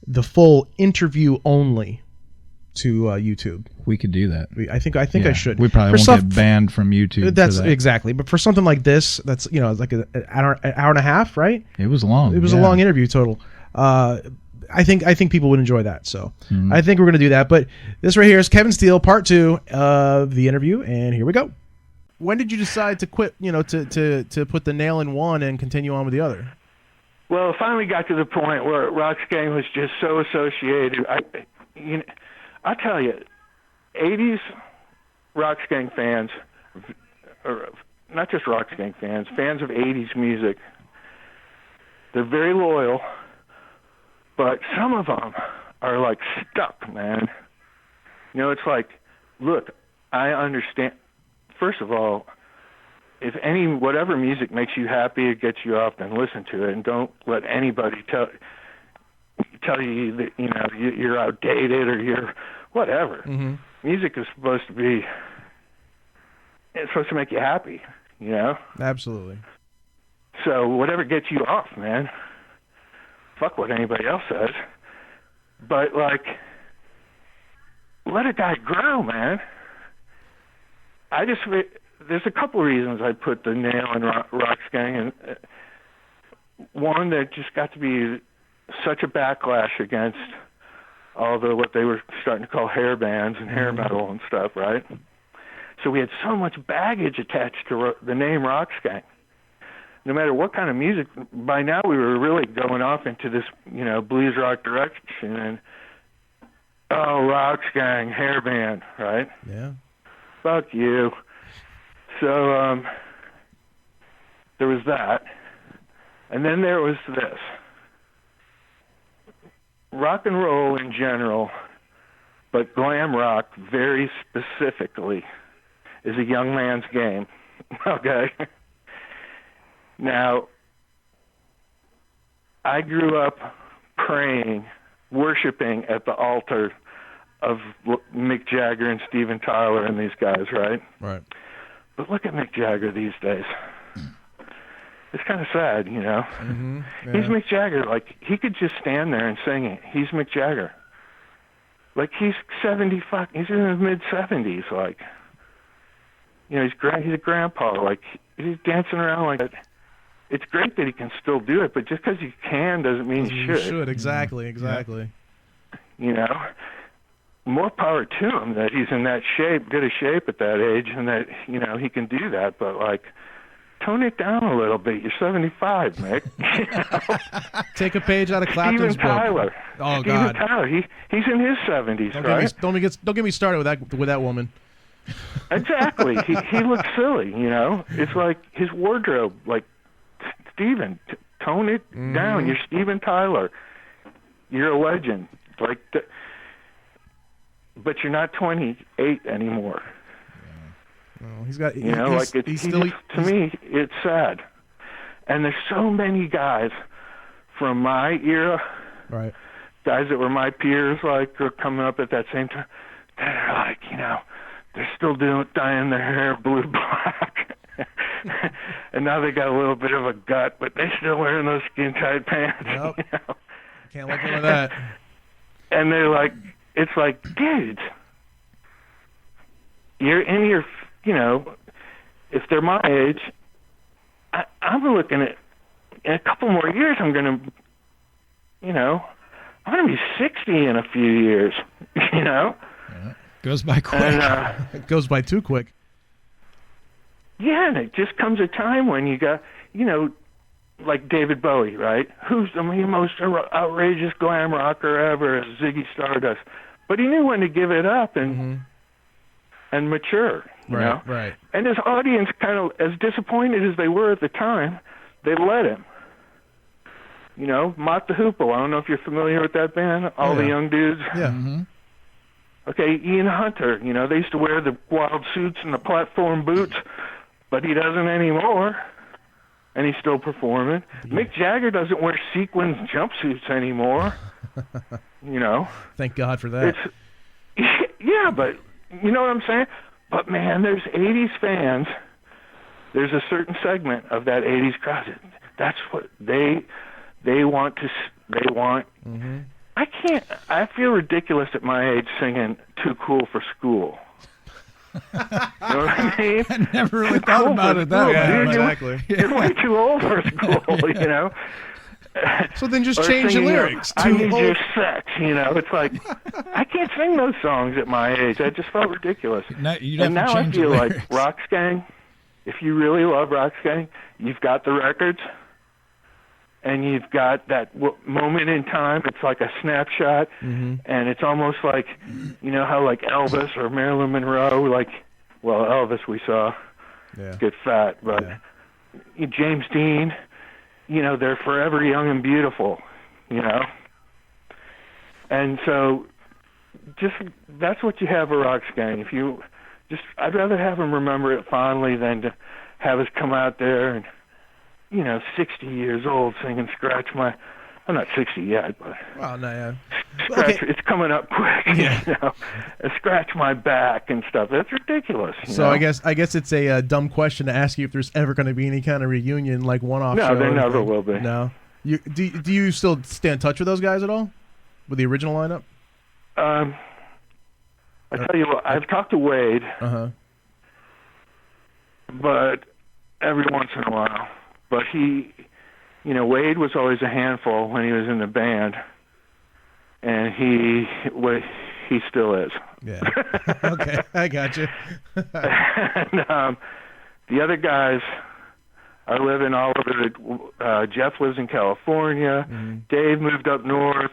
Speaker 1: the full interview only to YouTube.
Speaker 2: We could do that.
Speaker 1: I think I should.
Speaker 2: We probably won't get banned from YouTube.
Speaker 1: That's exactly. But for something like this, that's like an hour and a half, right?
Speaker 2: It was long.
Speaker 1: It was a long interview total. I think people would enjoy that. So I think we're going to do that. But this right here is Kevin Steele, part 2 of the interview, and here we go. When did you decide to quit? To put the nail in one and continue on with the other?
Speaker 9: Well, it finally got to the point where Roxx Gang was just so associated. I tell you, 80s Roxx Gang fans, or not just Roxx Gang fans of 80s music, they're very loyal, but some of them are like stuck, man. It's like, look, I understand. First of all, if whatever music makes you happy or gets you off, then listen to it, and don't let anybody tell you that you're outdated or you're whatever. Mm-hmm. Music is supposed to make you happy,
Speaker 1: Absolutely.
Speaker 9: So whatever gets you off, man. Fuck what anybody else says. But let a guy grow, man. There's a couple of reasons I put the nail in Roxx Gang, and one, there just got to be such a backlash against all what they were starting to call hair bands and hair metal and stuff, right? So we had so much baggage attached to the name Roxx Gang. No matter what kind of music, by now we were really going off into this, blues rock direction, and Roxx Gang, hair band, right?
Speaker 1: Yeah.
Speaker 9: Fuck you. So there was that, and then there was this. Rock and roll in general, but glam rock very specifically, is a young man's game. Okay? Now, I grew up praying, worshiping at the altar of Mick Jagger and Steven Tyler and these guys, right?
Speaker 1: Right.
Speaker 9: But look at Mick Jagger these days. It's kind of sad,
Speaker 1: Mm-hmm. Yeah.
Speaker 9: He's Mick Jagger. He could just stand there and sing it. He's Mick Jagger. He's 75. He's in his mid-70s. He's a grandpa. He's dancing around like that. It's great that he can still do it, but just because he can doesn't mean he should.
Speaker 1: He should, exactly.
Speaker 9: More power to him that he's in that good a shape at that age, and that, he can do that, but tone it down a little bit. You're 75, Mick.
Speaker 1: Take a page out of Clapton's
Speaker 9: Steven Tyler.
Speaker 1: book. Oh,
Speaker 9: Steven
Speaker 1: God.
Speaker 9: Tyler. He's in his 70s, right?
Speaker 1: Don't get me started with that woman.
Speaker 9: Exactly. He looks silly, It's like his wardrobe, Steven, tone it down. You're Steven Tyler. You're a legend. But you're not 28 anymore.
Speaker 1: No, he's got.
Speaker 9: To me, it's sad. And there's so many guys from my era,
Speaker 1: right?
Speaker 9: Guys that were my peers, or coming up at that same time, that are they're still dyeing their hair blue black. And now they got a little bit of a gut, but they're still wearing those skin tight pants.
Speaker 1: Yep. Can't let go of that.
Speaker 9: And they're it's dudes, you're in your, if they're my age, I'm looking at, in a couple more years, I'm going to be 60 in a few years,
Speaker 1: Yeah.
Speaker 2: Goes by quick.
Speaker 9: And,
Speaker 1: It goes by too quick.
Speaker 9: yeah, and it just comes a time when you got, like David Bowie, right? Who's the most outrageous glam rocker ever, Ziggy Stardust. But he knew when to give it up and mature, you know?
Speaker 1: Right.
Speaker 9: And his audience, kind of as disappointed as they were at the time, they let him. Mott the Hoople. I don't know if you're familiar with that band. All the young dudes.
Speaker 1: Yeah.
Speaker 2: Mm-hmm.
Speaker 9: Okay, Ian Hunter. They used to wear the wild suits and the platform boots, but he doesn't anymore. And he's still performing. Yeah. Mick Jagger doesn't wear sequins jumpsuits anymore.
Speaker 1: Thank God for that.
Speaker 9: Yeah, but you know what I'm saying? But man, there's 80s fans. There's a certain segment of that 80s crowd. That's what they want to. They want.
Speaker 1: Mm-hmm.
Speaker 9: I feel ridiculous at my age singing "Too Cool for School." You know what I mean?
Speaker 2: I never really thought about it that way.
Speaker 1: Yeah, exactly.
Speaker 9: You're way too old for school,
Speaker 1: So then just
Speaker 9: Or
Speaker 1: change the
Speaker 9: singing,
Speaker 1: lyrics.
Speaker 9: I need your sex, It's like, I can't sing those songs at my age. I just felt ridiculous.
Speaker 2: And
Speaker 9: now I feel like Roxx Gang, if you really love Roxx Gang, you've got the records, and you've got that moment in time. It's like a snapshot, and it's almost like, how like Elvis or Marilyn Monroe, Elvis we saw get fat, but James Dean, they're forever young and beautiful, And so that's what you have a Roxx Gang. I'd rather have them remember it fondly than to have us come out there and, 60 years old singing Scratch My... I'm not 60 yet, but...
Speaker 1: Well, no, yeah.
Speaker 9: It's coming up quick, Scratch My Back and stuff. That's ridiculous.
Speaker 1: So I guess it's a dumb question to ask you if there's ever going to be any kind of reunion, like one-off show.
Speaker 9: No, there never will be.
Speaker 1: No? Do you still stay in touch with those guys at all? With the original lineup?
Speaker 9: I tell you what, I've talked to Wade, but every once in a while. But Wade was always a handful when he was in the band, and he still is.
Speaker 1: Yeah. Okay, I got you.
Speaker 9: And the other guys are living all over. Jeff lives in California. Mm-hmm. Dave moved up north.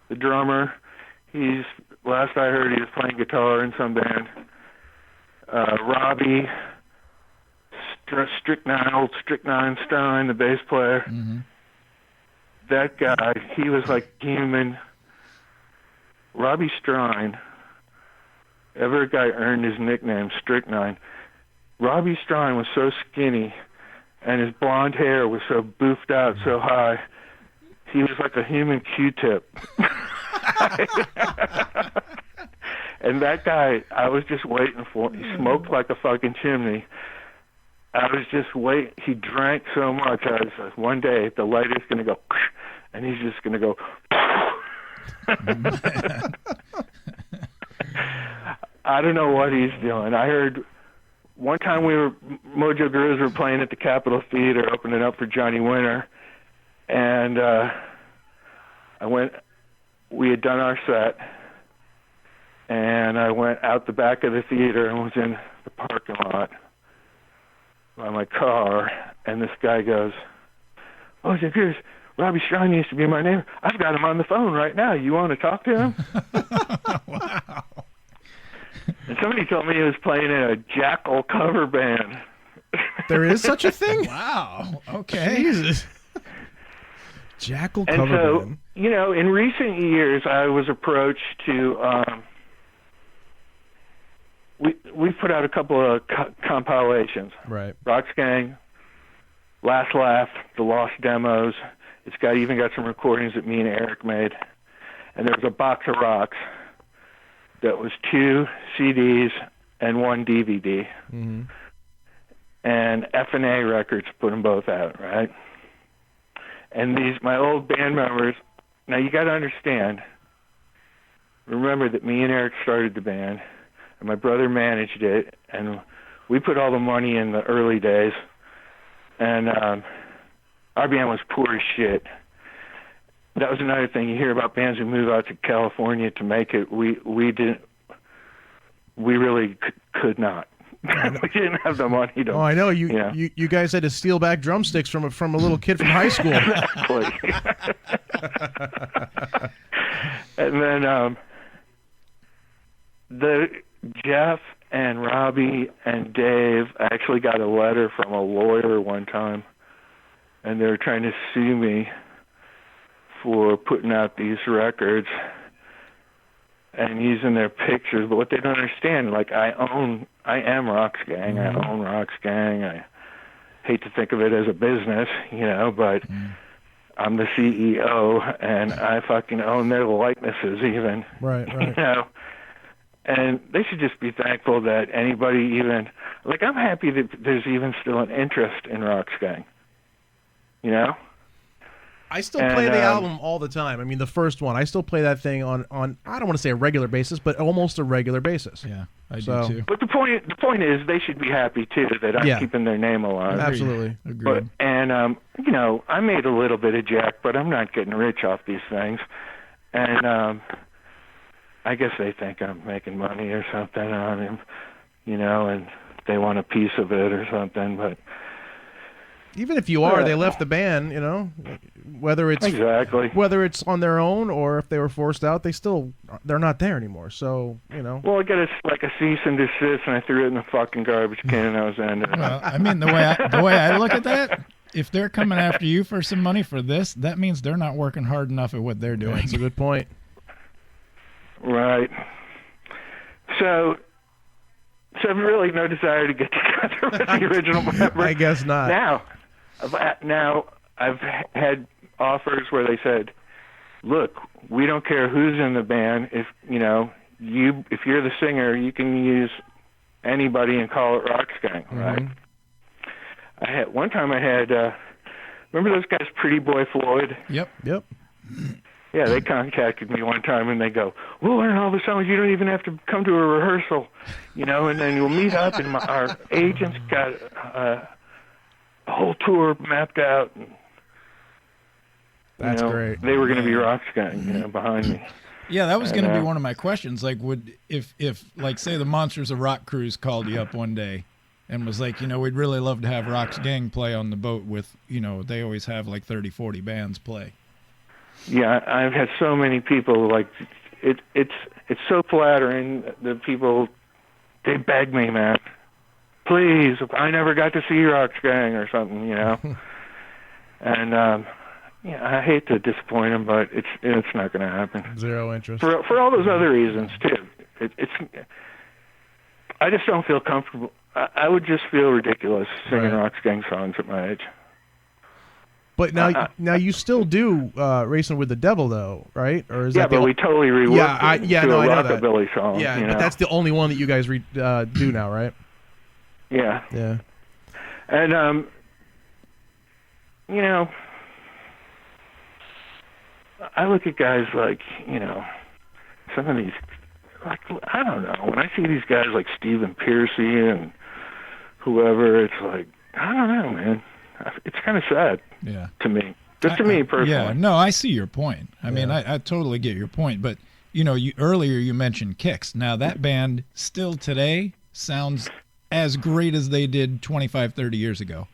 Speaker 9: The drummer, last I heard, he was playing guitar in some band. Robbie Strychnine Stein, the bass player. Mm-hmm. That guy, he was like human. Robbie Strine, every guy earned his nickname, Strychnine. Robbie Strine was so skinny, and his blonde hair was so boofed out, so high, he was like a human Q-tip. And that guy, I was just waiting for him. He smoked like a fucking chimney. I was just waiting. He drank so much. I was like, one day the light is going to go, and he's just going to go. I don't know what he's doing. I heard one time Mojo Gurus were playing at the Capitol Theater, opening up for Johnny Winter, and we had done our set, and I went out the back of the theater and was in the parking lot by my car, and this guy goes, "Oh, here's Robbie Strine used to be my neighbor. I've got him on the phone right now. You want to talk to him?"
Speaker 2: Wow.
Speaker 9: And somebody told me he was playing in a Jackal cover band.
Speaker 1: There is such a thing?
Speaker 2: Wow. Okay.
Speaker 1: Jesus. Jackal
Speaker 9: and
Speaker 1: cover
Speaker 9: so,
Speaker 1: band.
Speaker 9: In recent years, I was approached to... We put out a couple of compilations.
Speaker 1: Right.
Speaker 9: Roxx Gang, Last Laugh, The Lost Demos. It's even got some recordings that me and Eric made. And there was a box of rocks that was 2 CDs and 1 DVD. Mm-hmm. And F&A Records put them both out, right? And my old band members, now you got to understand, remember that me and Eric started the band, and my brother managed it, and we put all the money in the early days, and our band was poor as shit. That was another thing. You hear about bands who move out to California to make it. We didn't. we really could not. We didn't have the money to.
Speaker 1: Oh, I know you.
Speaker 9: Yeah.
Speaker 1: You guys had to steal back drumsticks from a little kid from high school.
Speaker 9: Exactly. And then the Jeff and Robbie and Dave actually got a letter from a lawyer one time, and they were trying to sue me for putting out these records and using their pictures. But what they don't understand, like, I am Roxx Gang. I own Roxx Gang. I hate to think of it as a business, but I'm the CEO, and I fucking own their likenesses even.
Speaker 1: Right.
Speaker 9: And they should just be thankful that anybody even, like, I'm happy that there's even still an interest in Roxx Gang.
Speaker 1: I still play the album all the time. I mean, the first one. I still play that thing on I don't want to say a regular basis, but almost a regular basis.
Speaker 2: Yeah, I do too.
Speaker 9: But the point is they should be happy too that I'm keeping their name alive.
Speaker 1: Absolutely.
Speaker 2: Agreed.
Speaker 9: I made a little bit of jack, but I'm not getting rich off these things. And I guess they think I'm making money or something. And they want a piece of it or something, but
Speaker 1: even if you are, they left the band, whether it's on their own or if they were forced out, they're not there anymore. So,
Speaker 9: Well, I got a cease and desist, and I threw it in the fucking garbage can, and I was ended.
Speaker 2: Well, I mean, the way I look at that, if they're coming after you for some money for this, that means they're not working hard enough at what they're doing.
Speaker 1: That's a good point.
Speaker 9: Right. So I've really no desire to get together with the original members.
Speaker 1: I guess not.
Speaker 9: Now I've had offers where they said, "Look, we don't care who's in the band. If if you're the singer, you can use anybody and call it Roxx Gang." Right? One time I had remember those guys, Pretty Boy Floyd?
Speaker 2: Yep.
Speaker 9: Yeah, they contacted me one time and they go, "We'll learn all the songs. You don't even have to come to a rehearsal, and then we'll meet up." And our agents got a whole tour mapped out. And,
Speaker 1: That's great.
Speaker 9: They were going to be Roxx Gang, behind me.
Speaker 2: Yeah, that was going to be one of my questions. Like, if like, say the Monsters of Rock cruise called you up one day and was like, we'd really love to have Roxx Gang play on the boat with, they always have like 30, 40 bands play.
Speaker 9: Yeah, I've had so many people, like, it's so flattering. The people, they beg me, man, please, I never got to see Roxx Gang or something, And I hate to disappoint them, but it's not going to happen.
Speaker 1: Zero interest.
Speaker 9: For all those other reasons too. I just don't feel comfortable. I would just feel ridiculous singing Roxx Gang songs at my age.
Speaker 1: But now you still do Racing with the Devil, though, right? Or is that
Speaker 9: but we totally reworked it to a rockabilly song.
Speaker 1: Yeah, but that's the only one that you guys do now, right?
Speaker 9: Yeah.
Speaker 1: Yeah.
Speaker 9: And I look at guys like some of these, like, I don't know. When I see these guys like Stephen Pearcy and whoever, it's like, I don't know, man. It's kind of sad.
Speaker 2: Yeah.
Speaker 9: To me. Just to me personally.
Speaker 2: Yeah, no, I see your point. I mean, I totally get your point. But, earlier you mentioned Kicks. Now, that band still today sounds as great as they did 25, 30 years ago.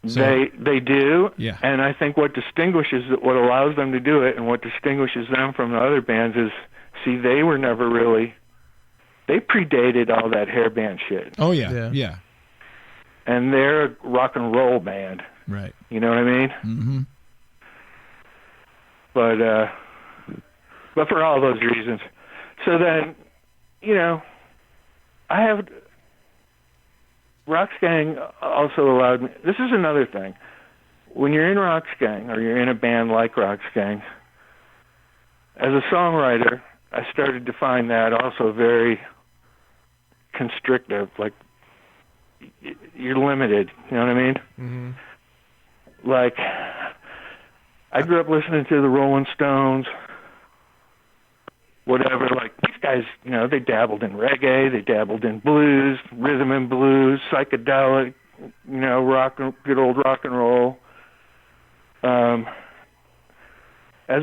Speaker 2: So,
Speaker 9: they do.
Speaker 2: Yeah.
Speaker 9: And I think what allows them to do it and what distinguishes them from the other bands is, see, they were never really, they predated all that hair band shit.
Speaker 2: Oh, yeah.
Speaker 9: And they're a rock and roll band.
Speaker 2: Right.
Speaker 9: You know what I mean?
Speaker 2: Mm-hmm.
Speaker 9: But for all those reasons. So then, I have, Roxx Gang also allowed me, this is another thing. When you're in Roxx Gang, or you're in a band like Roxx Gang, as a songwriter, I started to find that also very constrictive, like, you're limited, you know what I mean?
Speaker 1: Mm-hmm.
Speaker 9: Like, I grew up listening to the Rolling Stones, whatever, like, these guys, they dabbled in reggae, they dabbled in blues, rhythm and blues, psychedelic, good old rock and roll. As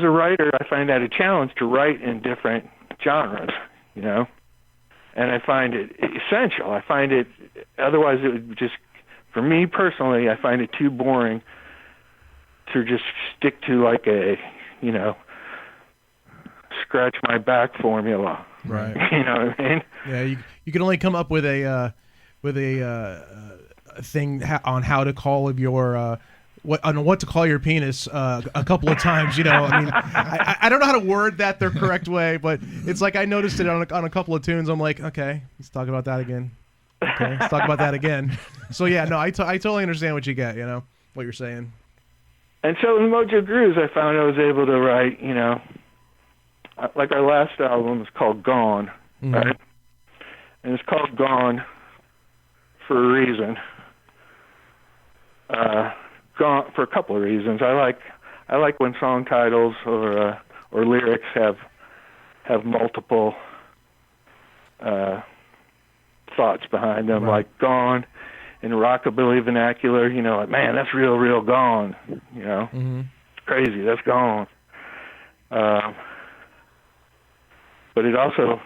Speaker 9: a writer, I find that a challenge to write in different genres, and I find it essential. I find it, otherwise it would just, for me personally, I find it too boring to just stick to like a, you know, scratch my back formula.
Speaker 1: Right.
Speaker 9: You know what I mean?
Speaker 1: Yeah, you can only come up with a thing on how to call your what to call your penis a couple of times. You know, I mean, I don't know how to word that the correct way, but it's like I noticed it on a couple of tunes. I'm like, okay, let's talk about that again. Okay, let's talk about that again. So yeah, no, I totally understand what you get. You know what you're saying.
Speaker 9: And so in Mojo Grooves, I found I was able to write, you know, like our last album is called Gone, right? And it's called Gone for a reason. Gone for a couple of reasons. I like when song titles or lyrics have multiple thoughts behind them,
Speaker 1: Right.
Speaker 9: like Gone in rockabilly vernacular. You know, like, man, that's real gone. You know, it's crazy. That's gone. But it also,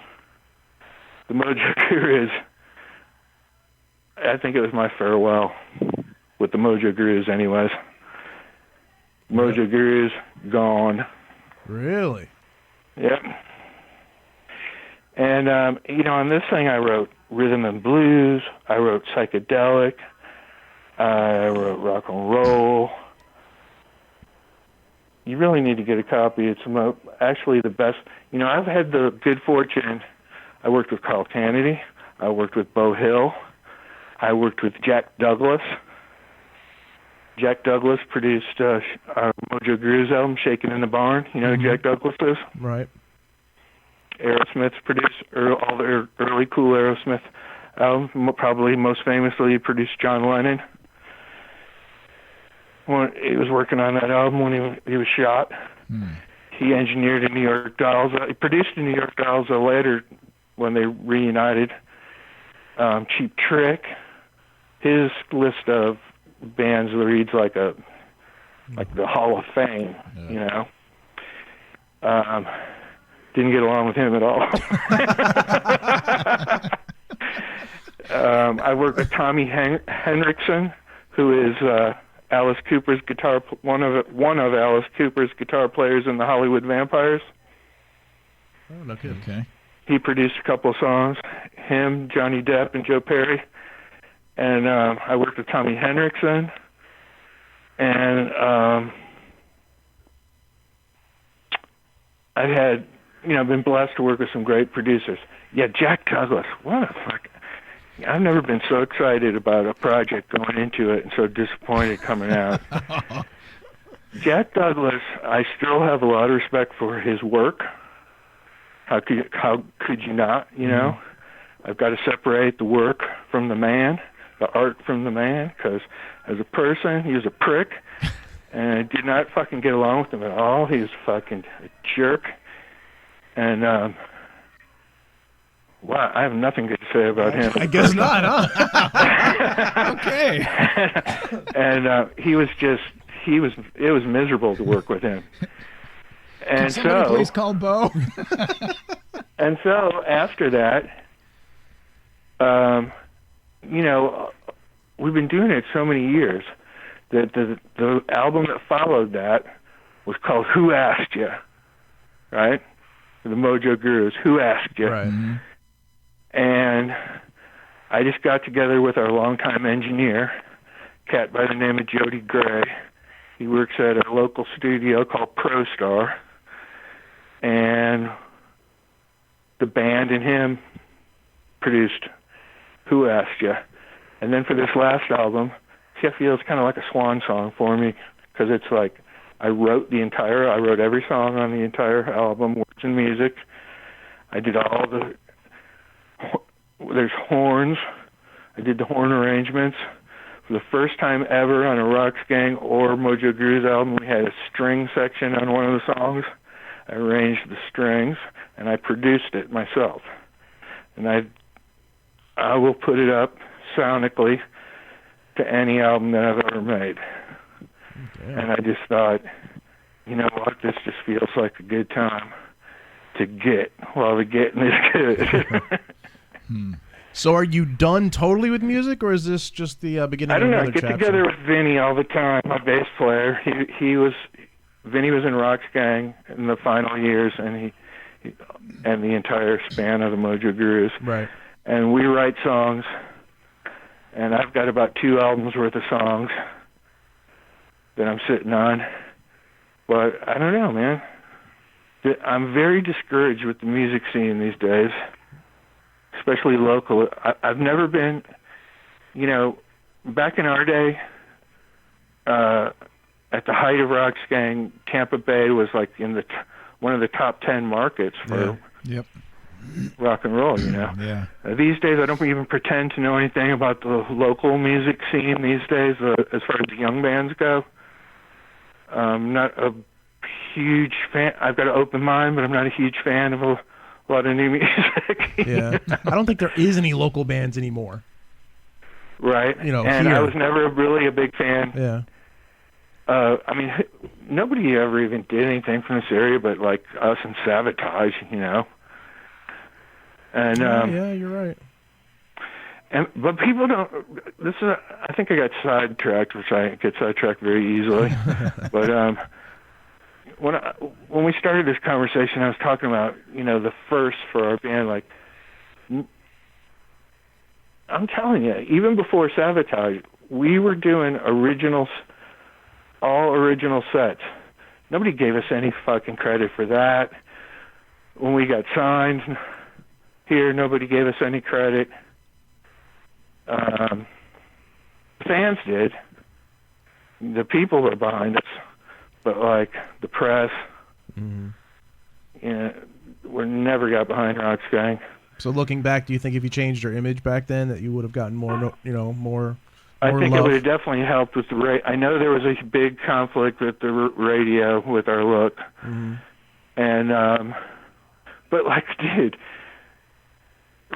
Speaker 9: the Mojo Grooves, I think it was my farewell with the Mojo Grooves anyways. Mojo Grooves, gone.
Speaker 1: Really?
Speaker 9: Yep. And, you know, on this thing I wrote rhythm and blues, I wrote psychedelic, I wrote rock and roll. You really need to get a copy. It's actually the best. You know, I've had the good fortune. I worked with Carl Kennedy. I worked with Beau Hill. I worked with Jack Douglas. Jack Douglas produced our Mojo Grooves album, Shakin' in the Barn. You know who Jack Douglas is?
Speaker 1: Right.
Speaker 9: Aerosmith's produced all the early cool Aerosmith albums. Probably most famously, he produced John Lennon. When he was working on that album when he was shot. He engineered a New York Dolls. He produced a New York Dolls later when they reunited. Cheap Trick. His list of bands reads like the Hall of Fame. Yeah. You know. Didn't get along with him at all. I worked with Tommy Henriksen, who is Alice Cooper's one of Alice Cooper's guitar players in the Hollywood Vampires.
Speaker 1: Oh, no kidding.
Speaker 2: Okay.
Speaker 9: He produced a couple of songs. Him, Johnny Depp, and Joe Perry. And I worked with Tommy Henriksen. And I've had, you know, been blessed to work with some great producers. Yeah, Jack Douglas. What a fuck. I've never been so excited about a project going into it and so disappointed coming out. Jack Douglas, I still have a lot of respect for his work. How could you not, you know? I've got to separate the work from the man, the art from the man, because as a person, he was a prick, and I did not fucking get along with him at all. He was fucking a jerk. And, wow, I have nothing good to say about him.
Speaker 1: I guess not, huh?
Speaker 2: Okay.
Speaker 9: And it was miserable to work with him. And
Speaker 2: Somebody
Speaker 9: so,
Speaker 2: please call Bo.
Speaker 9: and so after that, you know, we've been doing it so many years that the album that followed that was called Who Asked Ya, right? The Mojo Grooves, Who Asked Ya?
Speaker 1: Right.
Speaker 9: And I just got together with our longtime engineer, cat by the name of Jody Gray. He works at a local studio called ProStar. And the band and him produced Who Asked Ya? And then for this last album, see, I feel it's kind of like a swan song for me, because it's like I wrote every song on the entire album, words and music. I did there's horns. I did the horn arrangements. For the first time ever on a Roxx Gang or Mojo Grooves album, we had a string section on one of the songs. I arranged the strings, and I produced it myself. And I will put it up sonically to any album that I've ever made. Okay. And I just thought, you know what, this just feels like a good time to get while the getting is good.
Speaker 1: So are you done totally with music, or is this just the beginning
Speaker 9: I don't
Speaker 1: of
Speaker 9: know. I
Speaker 1: another
Speaker 9: get
Speaker 1: chapter?
Speaker 9: together with Vinny all the time, my bass player. Vinny was in Roxx Gang in the final years, and he and the entire span of the Mojo Gurus.
Speaker 1: Right.
Speaker 9: And we write songs, and I've got about 2 albums worth of songs that I'm sitting on. But I don't know, man. I'm very discouraged with the music scene these days, especially local. I've never been, back in our day, at the height of Roxx Gang, Tampa Bay was like in one of the top 10 markets for rock and roll,
Speaker 2: Yeah.
Speaker 9: These days, I don't even pretend to know anything about the local music scene these days, as far as the young bands go. I'm not a huge fan. I've got an open mind, but I'm not a huge fan of a lot of new music.
Speaker 1: Yeah. I don't think there is any local bands anymore.
Speaker 9: Right. And
Speaker 1: here.
Speaker 9: I was never really a big fan.
Speaker 1: Yeah.
Speaker 9: I mean, nobody ever even did anything from this area but like us and Sabotage, And
Speaker 1: yeah, you're right.
Speaker 9: But people don't. I think I got sidetracked, which I get sidetracked very easily. But when we started this conversation, I was talking about the first for our band. Like, I'm telling you, even before Sabotage, we were doing all original sets. Nobody gave us any fucking credit for that. When we got signed here, nobody gave us any credit. Fans did. The people were behind us, but like the press, we never got behind Roxx Gang.
Speaker 1: So looking back, do you think if you changed your image back then that you would have gotten more, more
Speaker 9: I think
Speaker 1: love?
Speaker 9: it would have definitely helped with the I know there was a big conflict with the radio with our look, and but like, dude,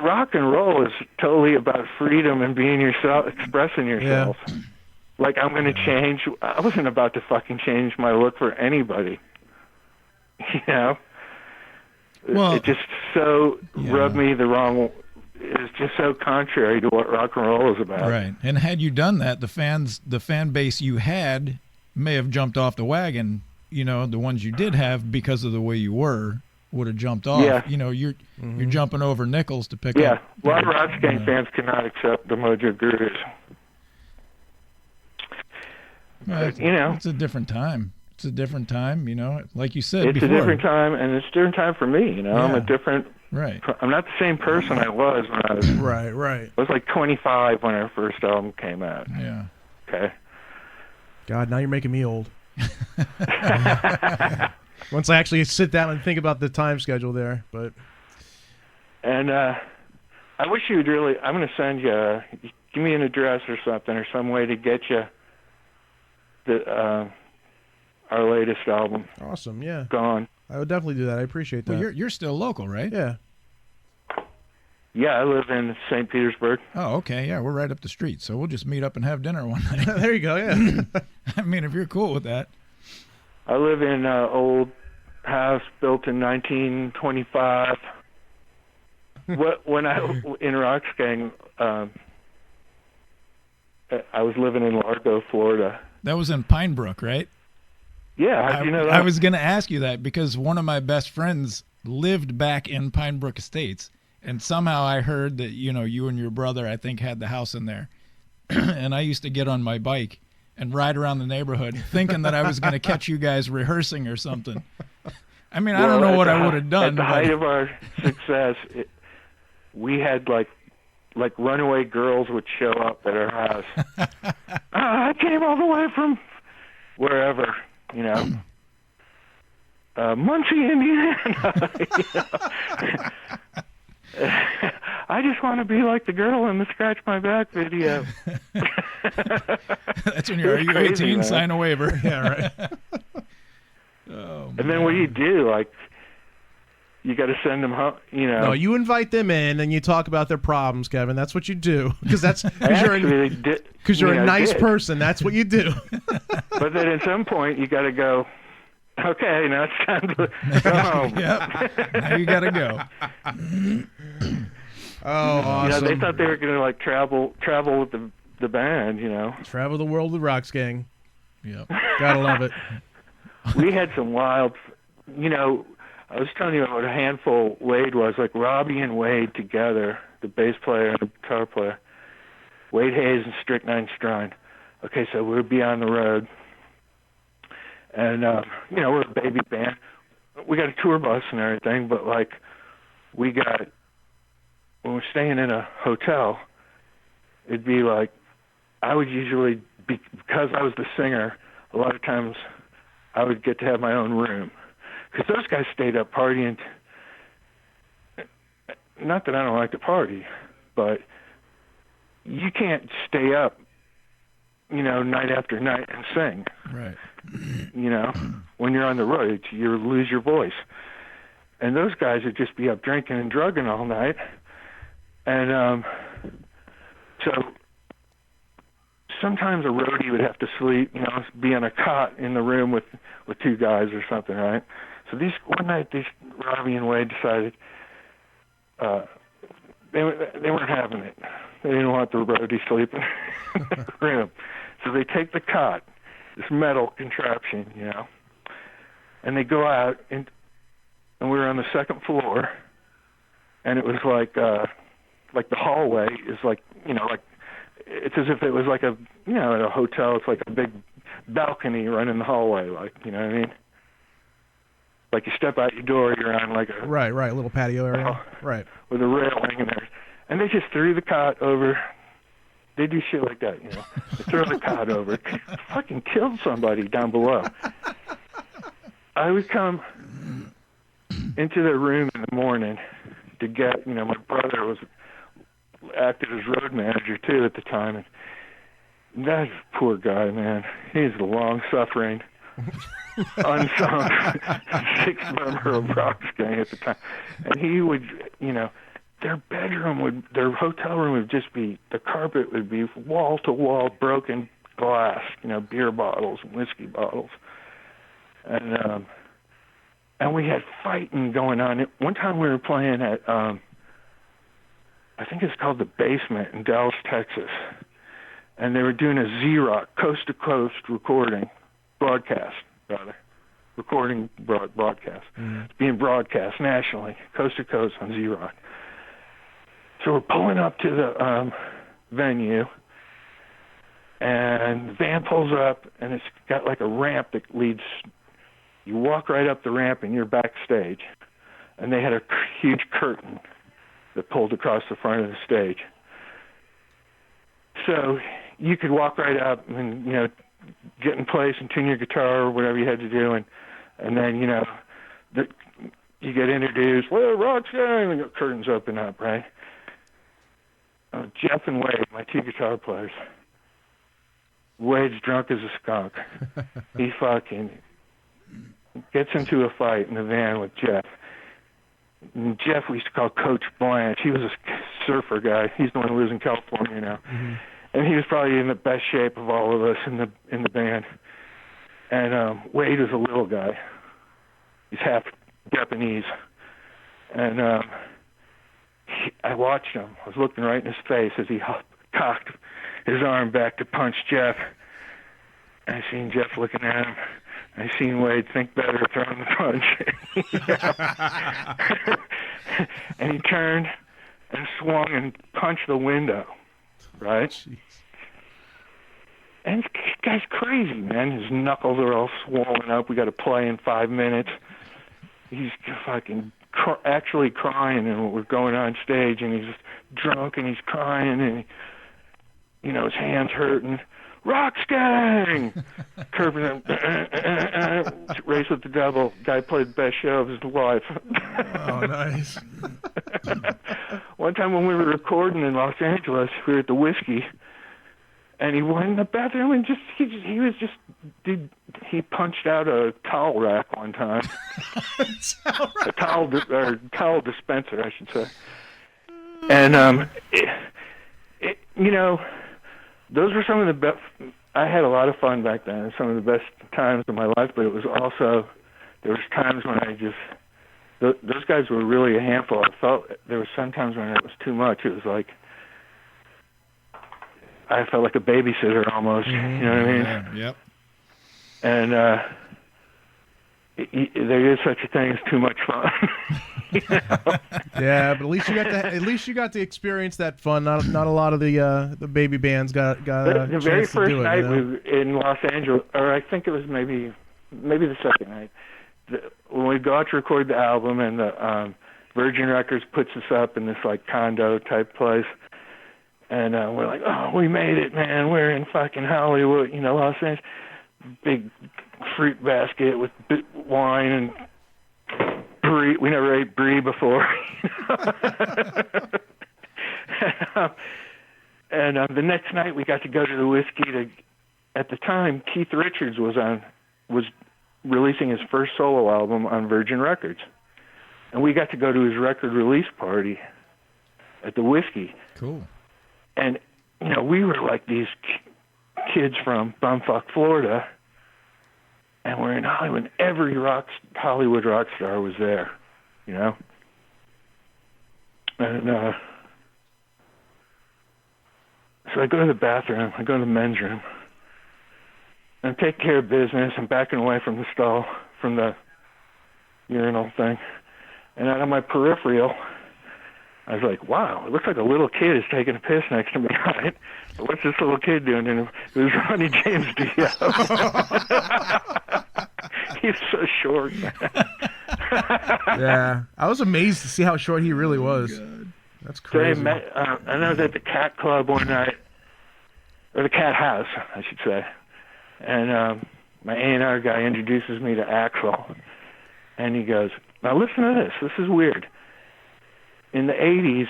Speaker 9: rock and roll is totally about freedom and being yourself, expressing yourself. Yeah. Like, I'm going to change. I wasn't about to fucking change my look for anybody. Well, it just rubbed me the wrong. It's just so contrary to what rock and roll is about.
Speaker 2: Right. And had you done that, the fan base you had may have jumped off the wagon. The ones you did have, because of the way you were, would have jumped off.
Speaker 9: Yeah.
Speaker 2: You're jumping over nickels to pick up.
Speaker 9: Yeah. A lot of Roxx Gang fans cannot accept the Mojo Gurus.
Speaker 2: It's a different time. It's a different time, like you said
Speaker 9: it's
Speaker 2: before.
Speaker 9: It's a different time, and it's a different time for me,
Speaker 2: Yeah.
Speaker 9: I'm a different...
Speaker 2: Right.
Speaker 9: I'm not the same person I was when I was...
Speaker 1: Right.
Speaker 9: I was like 25 when our first album came out.
Speaker 2: Yeah.
Speaker 9: Okay.
Speaker 1: God, now you're making me old. Once I actually sit down and think about the time schedule there, but...
Speaker 9: And I wish you would really... I'm going to send you... give me an address or something, or some way to get you our latest album.
Speaker 1: Awesome, yeah.
Speaker 9: Gone.
Speaker 1: I would definitely do that. I appreciate that.
Speaker 2: Well, you're still local, right?
Speaker 1: Yeah.
Speaker 9: Yeah, I live in St. Petersburg.
Speaker 2: Oh, okay. Yeah, we're right up the street, so we'll just meet up and have dinner one night.
Speaker 1: There you go, yeah.
Speaker 2: I mean, if you're cool with that.
Speaker 9: I live in an old house built in 1925. When I in Roxx Gang, I was living in Largo, Florida.
Speaker 2: That was in Pine Brook, right?
Speaker 9: Yeah, how'd you know that?
Speaker 2: I was going to ask you that because one of my best friends lived back in Pine Brook Estates, and somehow I heard that, you and your brother, I think, had the house in there. And I used to get on my bike and ride around the neighborhood thinking that I was going to catch you guys rehearsing or something. I mean, I don't know what I would have done.
Speaker 9: At the height of our success, we had like runaway girls would show up at our house. I came all the way from wherever, Muncie, Indiana. I just want to be like the girl in the Scratch My Back video.
Speaker 2: That's when you're, are you 18? Man. Sign a waiver.
Speaker 1: Yeah, right.
Speaker 2: Oh,
Speaker 9: and then what do? Like, you got to send them home,
Speaker 1: No, you invite them in and you talk about their problems, Kevin. That's what you do. Because you're a nice person. That's what you do.
Speaker 9: But then at some point, you got to go, okay, now it's time to go home.
Speaker 2: Yep. Now you got to go.
Speaker 1: Oh, awesome.
Speaker 9: They thought they were going to like travel with the band,
Speaker 1: Travel the world with Roxx Gang.
Speaker 2: Yep.
Speaker 1: Gotta love it.
Speaker 9: We had some wild, I was telling you what a handful Wade was, like Robbie and Wade together, the bass player and the guitar player. Wade Hayes and Strychnine Strine. Okay, so we'd be on the road. And, we're a baby band. We got a tour bus and everything, but, like, when we're staying in a hotel, it'd be like, I would usually, because I was the singer, a lot of times I would get to have my own room. Because those guys stayed up partying. Not that I don't like to party, but you can't stay up, night after night and sing.
Speaker 2: Right.
Speaker 9: When you're on the road, you lose your voice. And those guys would just be up drinking and drugging all night. And so sometimes a roadie would have to sleep, be on a cot in the room with two guys or something, right? So one night, Robbie and Wade decided they weren't having it. They didn't want the roadie sleeping in the room. So they take the cot, this metal contraption, and they go out, and we were on the second floor, and it was like the hallway is like, it's as if it was like at a hotel, it's like a big balcony running the hallway, like, you know what I mean? Like you step out your door, you're on like a...
Speaker 1: Right, a little patio area. Right.
Speaker 9: With a railing in there. And they just threw the cot over. They do shit like that, They throw the cot over. Fucking killed somebody down below. I would come into their room in the morning to get, my brother acted as road manager too at the time. And that poor guy, man, he's the long-suffering, unsung sixth member of Roxx Gang at the time. And he would, their hotel room would just be, the carpet would be wall-to-wall broken glass, beer bottles and whiskey bottles. And we had fighting going on. One time we were playing at, I think it's called The Basement in Dallas, Texas. And they were doing a Z-Rock, coast-to-coast broadcast. It's being broadcast nationally, coast-to-coast on Z-Rock. So we're pulling up to the venue, and the van pulls up, and it's got like a ramp that leads. You walk right up the ramp, and you're backstage. And they had a huge curtain that pulled across the front of the stage. So you could walk right up and, get in place and tune your guitar or whatever you had to do, and then, you get introduced, well, Roxx Gang, and the curtains open up, right? Jeff and Wade, my two guitar players. Wade's drunk as a skunk. He fucking gets into a fight in the van with Jeff. And Jeff we used to call Coach Blanche. He was a surfer guy. He's the one who lives in California now. Mm-hmm. And he was probably in the best shape of all of us in the band. And Wade was a little guy. He's half Japanese. And I watched him. I was looking right in his face as he cocked his arm back to punch Jeff. And I seen Jeff looking at him. I seen Wade think better of throwing the punch. And he turned and swung and punched the window, right? Jeez. And this guy's crazy, man. His knuckles are all swollen up. We got to play in 5 minutes. He's fucking actually crying, and we're going on stage, and he's just drunk, and he's crying, and his hands hurting. Roxx Gang! Curving him. Race with the Devil. Guy played the best show of his life.
Speaker 1: Oh, nice.
Speaker 9: One time when we were recording in Los Angeles, we were at the Whiskey, and he went in the bathroom and he punched out a towel rack one time. A towel dispenser, I should say. And those were some of the best. I had a lot of fun back then. Some of the best times of my life, but it was also there was times when I just those guys were really a handful. I felt there were sometimes when it was too much. It was like I felt like a babysitter almost. You know what I mean?
Speaker 2: Yeah, yep.
Speaker 9: And there is such a thing as too much fun. You know?
Speaker 1: Yeah, but at least you got to experience that fun. Not a lot of the baby bands got
Speaker 9: the
Speaker 1: a
Speaker 9: very
Speaker 1: chance to
Speaker 9: first
Speaker 1: do it.
Speaker 9: night
Speaker 1: You know?
Speaker 9: we were in Los Angeles, or I think it was maybe the second night, when we go out to record the album, and the Virgin Records puts us up in this like condo type place, and we're like, oh, we made it, man! We're in fucking Hollywood, you know, Los Angeles. Big fruit basket with wine and brie. We never ate brie before. And the next night we got to go to the whiskey. At the time, Keith Richards was releasing his first solo album on Virgin Records, and we got to go to his record release party at the whiskey.
Speaker 2: Cool.
Speaker 9: And you know, we were like these kids from bumfuck Florida, and we're in Hollywood. Every Hollywood rock star was there, you know. And so I go to the bathroom. I go to the men's room. I'm taking care of business. I'm backing away from the stall, from the urinal thing, and out of my peripheral, I was like, wow, it looks like a little kid is taking a piss next to me, right? But what's this little kid doing? And it was Ronnie James Dio. He's so short, man.
Speaker 1: Yeah, I was amazed to see how short he really was. That's crazy.
Speaker 9: So and I was at the Cat Club one night, or the Cat House, I should say. And my A&R guy introduces me to Axl, and he goes, now listen to this. This is weird. In the 80s,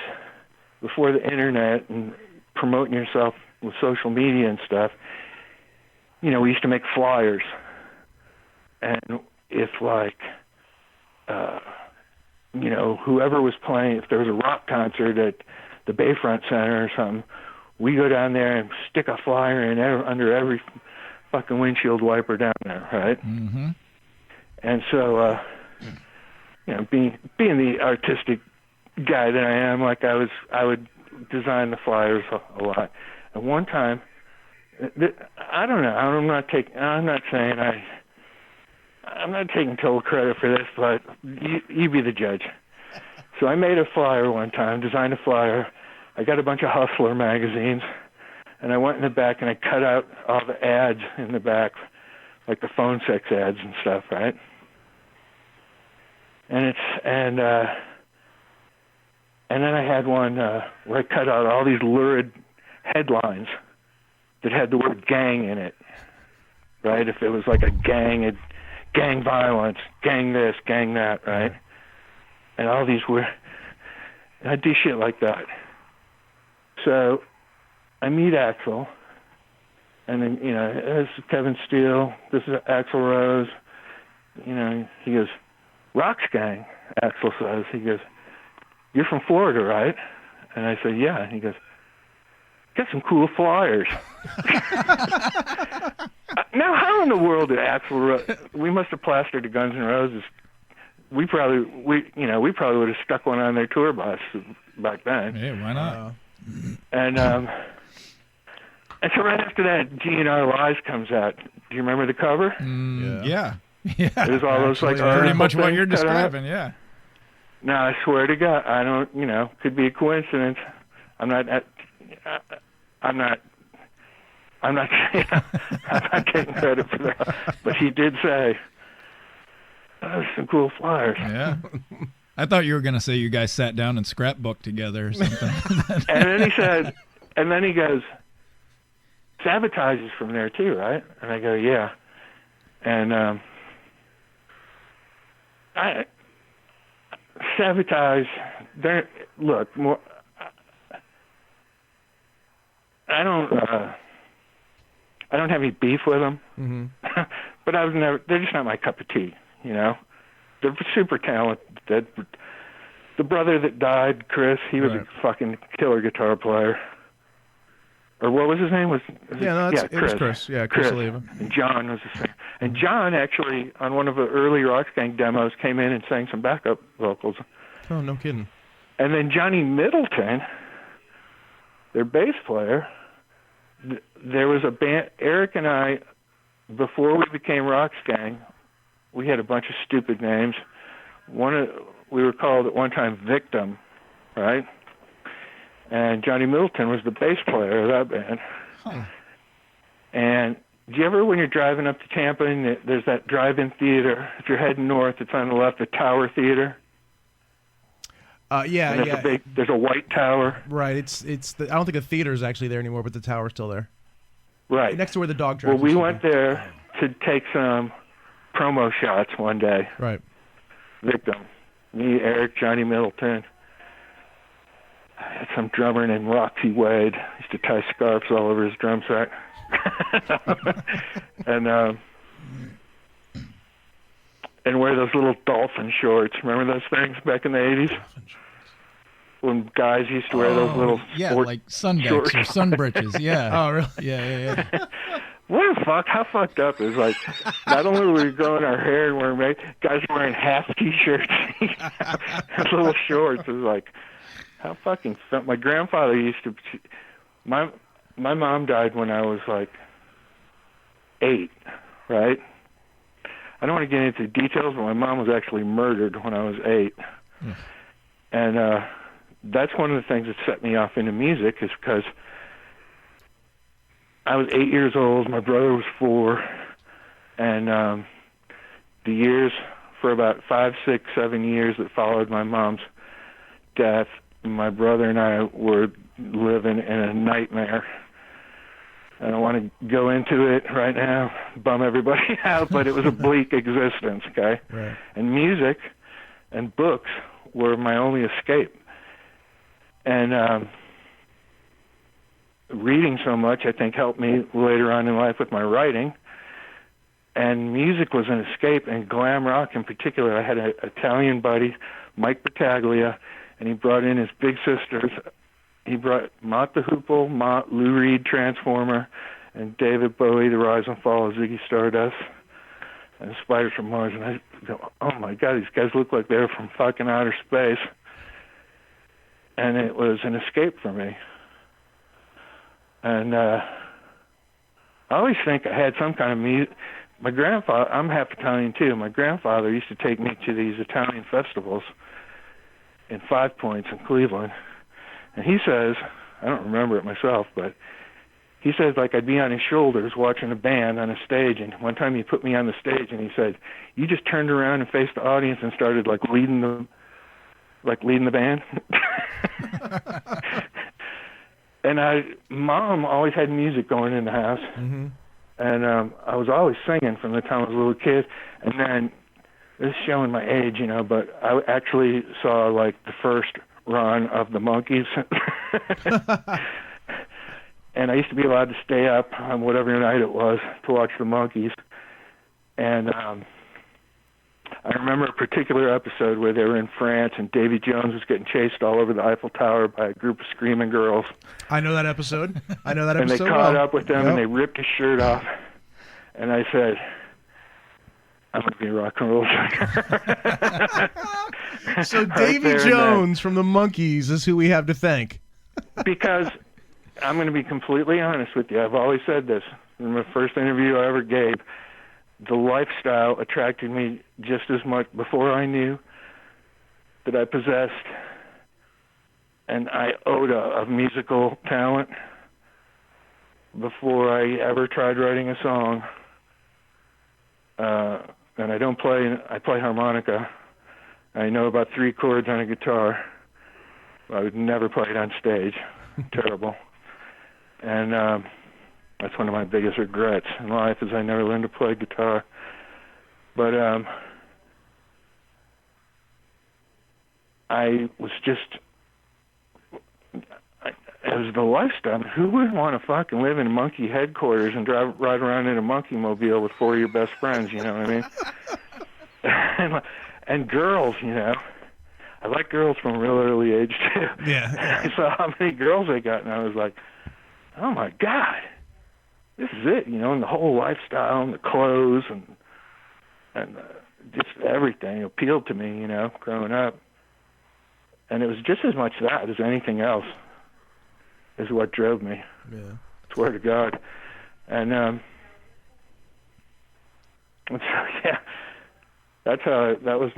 Speaker 9: before the internet and promoting yourself with social media and stuff, you know, we used to make flyers. And if, like, you know, whoever was playing, if there was a rock concert at the Bayfront Center or something, we go down there and stick a flyer in under every fucking windshield wiper down there, right?
Speaker 2: Mm-hmm.
Speaker 9: And so, you know, being the artistic guy that I am, like I would design the flyers a lot. And one time, I don't know. I'm not taking total credit for this, but you be the judge. So I made a flyer one time, designed a flyer. I got a bunch of Hustler magazines, and I went in the back and I cut out all the ads in the back, like the phone sex ads and stuff, right? And then I had one where I cut out all these lurid headlines that had the word gang in it, right? If it was like a gang violence, gang this, gang that, right? And all these were, I do shit like that. So I meet Axl, and then, you know, this is Kevin Steele, this is Axl Rose, you know, he goes, Roxx Gang, Axl says, he goes, you're from Florida, right? And I said, yeah. And he goes, got some cool flyers. Now, how in the world did we must have plastered the Guns N' Roses. We probably would have stuck one on their tour bus back then.
Speaker 2: Hey, why not?
Speaker 9: And so right after that, GNR Lies comes out. Do you remember the cover?
Speaker 2: Yeah.
Speaker 9: It was all those like
Speaker 2: pretty much what you're
Speaker 9: things cut out.
Speaker 2: describing, yeah.
Speaker 9: No, I swear to God, I don't. You know, could be a coincidence. I'm not taking credit for that. But he did say, "Those some cool flyers."
Speaker 2: Yeah. I thought you were going to say you guys sat down and scrapbooked together or something.
Speaker 9: and then he goes, Sabotage is from there too, right? And I go, yeah. And Sabotage, look, more. I don't have any beef with them, but they're just not my cup of tea, you know? They're super talented. The brother that died, Chris, he was a fucking killer guitar player. Or what was his name?
Speaker 1: It was Chris. Yeah, Chris Oliva.
Speaker 9: And John was the same. And John actually, on one of the early Roxx Gang demos, came in and sang some backup vocals.
Speaker 1: Oh, no kidding.
Speaker 9: And then Johnny Middleton, their bass player, there was a band, Eric and I, before we became Roxx Gang, we had a bunch of stupid names. We were called at one time Victim, right? And Johnny Middleton was the bass player of that band.
Speaker 2: Huh.
Speaker 9: And do you ever, when you're driving up to Tampa, and there's that drive-in theater, if you're heading north, it's on the left, the Tower Theater?
Speaker 1: Yeah,
Speaker 9: and
Speaker 1: yeah.
Speaker 9: There's a white tower.
Speaker 1: Right. It's I don't think the theater is actually there anymore, but the tower's still there.
Speaker 9: Right.
Speaker 1: Next to where the dog tracks.
Speaker 9: Well, we went there to take some promo shots one day.
Speaker 1: Right.
Speaker 9: Victim. Me, Eric, Johnny Middleton. I had some drummer named Roxy Wade. Used to tie scarves all over his drum set. And wear those little dolphin shorts. Remember those things back in the 80s? When guys used to wear those little sport
Speaker 2: like sun
Speaker 9: shorts.
Speaker 2: decks or sun breeches. Yeah.
Speaker 1: Oh, really?
Speaker 2: Yeah.
Speaker 9: What the fuck? How fucked up is like, not only were we growing our hair and wearing guys were wearing half t-shirts and little shorts. It was like, how fucking fun. My grandfather used to, my mom died when I was like 8, right? I don't want to get into details, but my mom was actually murdered when I was 8.
Speaker 2: Yeah.
Speaker 9: And that's one of the things that set me off into music, is because I was 8 years old, my brother was 4, and the years, for about 5, 6, 7 years that followed my mom's death, my brother and I were living in a nightmare. I don't want to go into it right now, bum everybody out, but it was a bleak existence, okay?
Speaker 1: Right.
Speaker 9: And music and books were my only escape. And reading so much, I think, helped me later on in life with my writing. And music was an escape, and glam rock in particular. I had an Italian buddy, Mike Battaglia, and he brought in his big sisters. He brought Mott the Hoople, Mott, Lou Reed, Transformer, and David Bowie, The Rise and Fall of Ziggy Stardust, and Spiders from Mars. And I go, oh my God, these guys look like they're from fucking outer space. And it was an escape for me. And I always think I had some kind of music. My grandfather, I'm half Italian too. My grandfather used to take me to these Italian festivals in 5 Points in Cleveland. And he says, I don't remember it myself, but he says, like, I'd be on his shoulders watching a band on a stage, and one time he put me on the stage and he said, you just turned around and faced the audience and started leading the band. And Mom always had music going in the house.
Speaker 1: Mm-hmm.
Speaker 9: And I was always singing from the time I was a little kid. And then, this is showing my age, but I actually saw the first run of the Monkees. And I used to be allowed to stay up on whatever night it was to watch the Monkees. And I remember a particular episode where they were in France and Davy Jones was getting chased all over the Eiffel Tower by a group of screaming girls.
Speaker 1: I know that episode.
Speaker 9: And they caught up with them and they ripped his shirt off. And I said, I'm going to be a rock and roll singer.
Speaker 1: So Davy Jones from the Monkees is who we have to thank.
Speaker 9: Because I'm going to be completely honest with you. I've always said this in the first interview I ever gave. The lifestyle attracted me just as much before I knew that I possessed an iota of musical talent, before I ever tried writing a song. And I play harmonica. I know about 3 chords on a guitar. I would never play it on stage. Terrible. And that's one of my biggest regrets in life, is I never learned to play guitar. But I was just, it was the lifestyle. Who would want to fucking live in monkey headquarters and ride around in a monkey mobile with 4 of your best friends, you know what I mean? and girls, I like girls from a real early age too.
Speaker 1: Yeah.
Speaker 9: I saw how many girls they got, and I was like, oh my God, this is it, and the whole lifestyle and the clothes and just everything appealed to me, growing up. And it was just as much that as anything else is what drove me.
Speaker 1: Yeah.
Speaker 9: Swear to God. And so, yeah, that was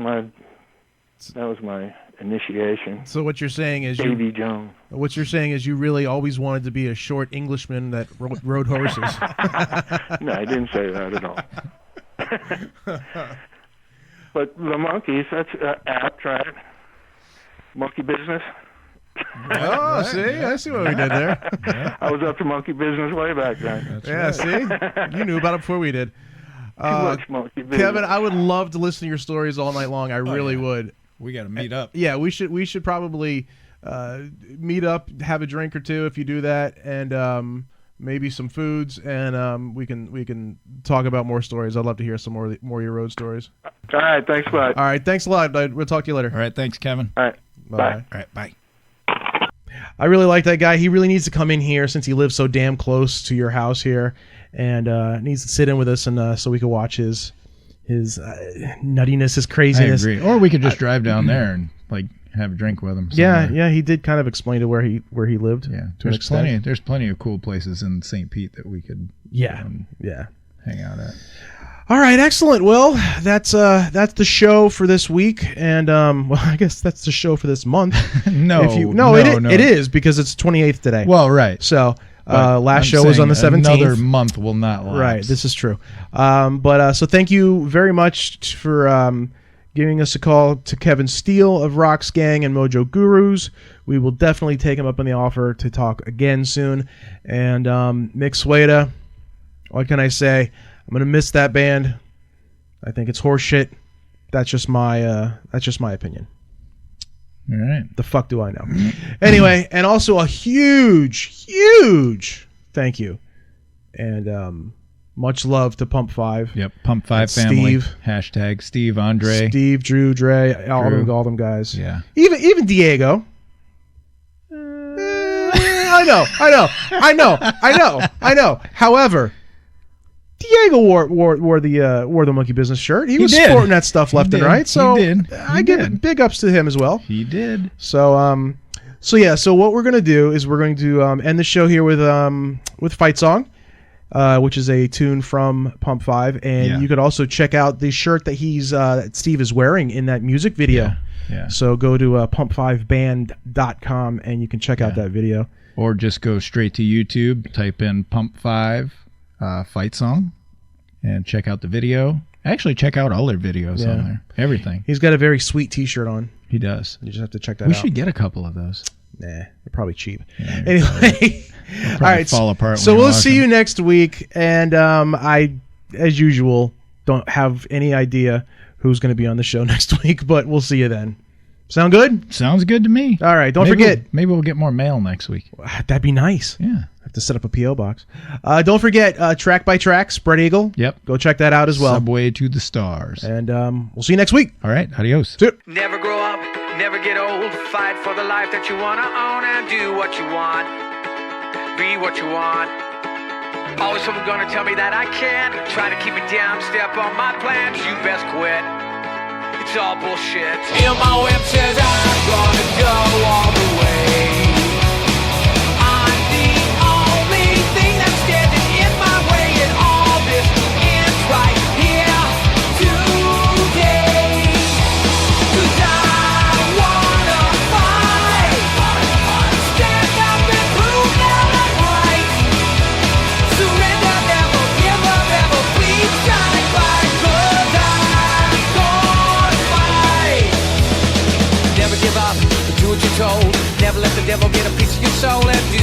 Speaker 9: my initiation.
Speaker 1: So what you're saying is
Speaker 9: Davy Jones.
Speaker 1: What you're saying is you really always wanted to be a short Englishman that rode horses.
Speaker 9: No, I didn't say that at all. But the monkeys, that's apt, right? Monkey business.
Speaker 1: Oh, see? I see what we did there.
Speaker 9: I was up to monkey business way back then.
Speaker 1: See? You knew about it before we did.
Speaker 9: Too much monkey business.
Speaker 1: Kevin, I would love to listen to your stories all night long. I really would.
Speaker 2: We got to meet up.
Speaker 1: Yeah, we should probably meet up, have a drink or two if you do that, and maybe some foods, and we can talk about more stories. I'd love to hear some more of your road stories.
Speaker 9: All right, thanks a lot.
Speaker 1: All right, thanks a lot. We'll talk to you later.
Speaker 2: All right, thanks, Kevin.
Speaker 9: All right, bye.
Speaker 2: All right, bye.
Speaker 1: I really like that guy. He really needs to come in here since he lives so damn close to your house here, and needs to sit in with us and so we can watch his nuttiness, his craziness.
Speaker 2: I agree. Or we could just drive down there and have a drink with him.
Speaker 1: Somewhere. Yeah, he did kind of explain to where he lived.
Speaker 2: Yeah,
Speaker 1: to an extent.
Speaker 2: There's plenty of cool places in St. Pete that we could hang out at.
Speaker 1: All right, excellent. Well, that's the show for this week, and I guess that's the show for this month. It is because it's 28th today.
Speaker 2: Well, right.
Speaker 1: So last show was on the 17th.
Speaker 2: Another month will not last.
Speaker 1: Right, this is true. So thank you very much for giving us a call to Kevin Steele of Roxx Gang and Mojo Gurus. We will definitely take him up on the offer to talk again soon. And Mick Sweda, what can I say? I'm gonna miss that band. I think it's horseshit. That's just my opinion.
Speaker 2: All right.
Speaker 1: The fuck do I know? Anyway, and also a huge thank you and much love to Pump 5.
Speaker 2: Yep, Pump 5 family.
Speaker 1: Steve.
Speaker 2: Hashtag Steve, Andre.
Speaker 1: Steve, Drew, Dre, all them guys.
Speaker 2: Yeah.
Speaker 1: Even Diego. I know. However, Diego wore the monkey business shirt. He was sporting that stuff left and right. So I give big ups to him as well.
Speaker 2: He did.
Speaker 1: So So what we're gonna do is we're going to end the show here with Fight Song, which is a tune from Pump 5, and you could also check out the shirt that Steve is wearing in that music video.
Speaker 2: Yeah.
Speaker 1: So go to pump5band.com and you can check out that video.
Speaker 2: Or just go straight to YouTube, type in Pump 5 Fight Song, and check out the video. Actually, check out all their videos on there. Everything.
Speaker 1: He's got a very sweet T-shirt on.
Speaker 2: He does.
Speaker 1: You just have to check that out.
Speaker 2: We should get a couple of those.
Speaker 1: Nah, they're probably cheap.
Speaker 2: Yeah,
Speaker 1: anyway, all right.
Speaker 2: Fall apart.
Speaker 1: So we'll see you next week, and I, as usual, don't have any idea who's going to be on the show next week, but we'll see you then. Sound good?
Speaker 2: Sounds good to me.
Speaker 1: All right. Don't forget.
Speaker 2: Maybe we'll get more mail next week.
Speaker 1: That'd be nice.
Speaker 2: Yeah.
Speaker 1: I have to set up a P.O. box. Don't forget, Track by Track, Spread Eagle.
Speaker 2: Yep.
Speaker 1: Go check that out as well.
Speaker 2: Subway to the Stars.
Speaker 1: And we'll see you next week.
Speaker 2: All right. Adios.
Speaker 1: See you.
Speaker 8: Never grow up, never get old. Fight for the life that you want to own and do what you want. Be what you want. Always someone gonna tell me that I can't. Try to keep me down, step on my plans. You best quit. It's all bullshit. In my whip says I'm gonna go all the way. I'm the only thing that's standing in my way, and all this ends right here today. 'Cause I wanna fight, stand up and prove that I'm right. Surrender, never give up, ever please shine bright. 'Cause I'm gonna fight. Never give up, do what you're told. Never let the devil get a piece of your soul and do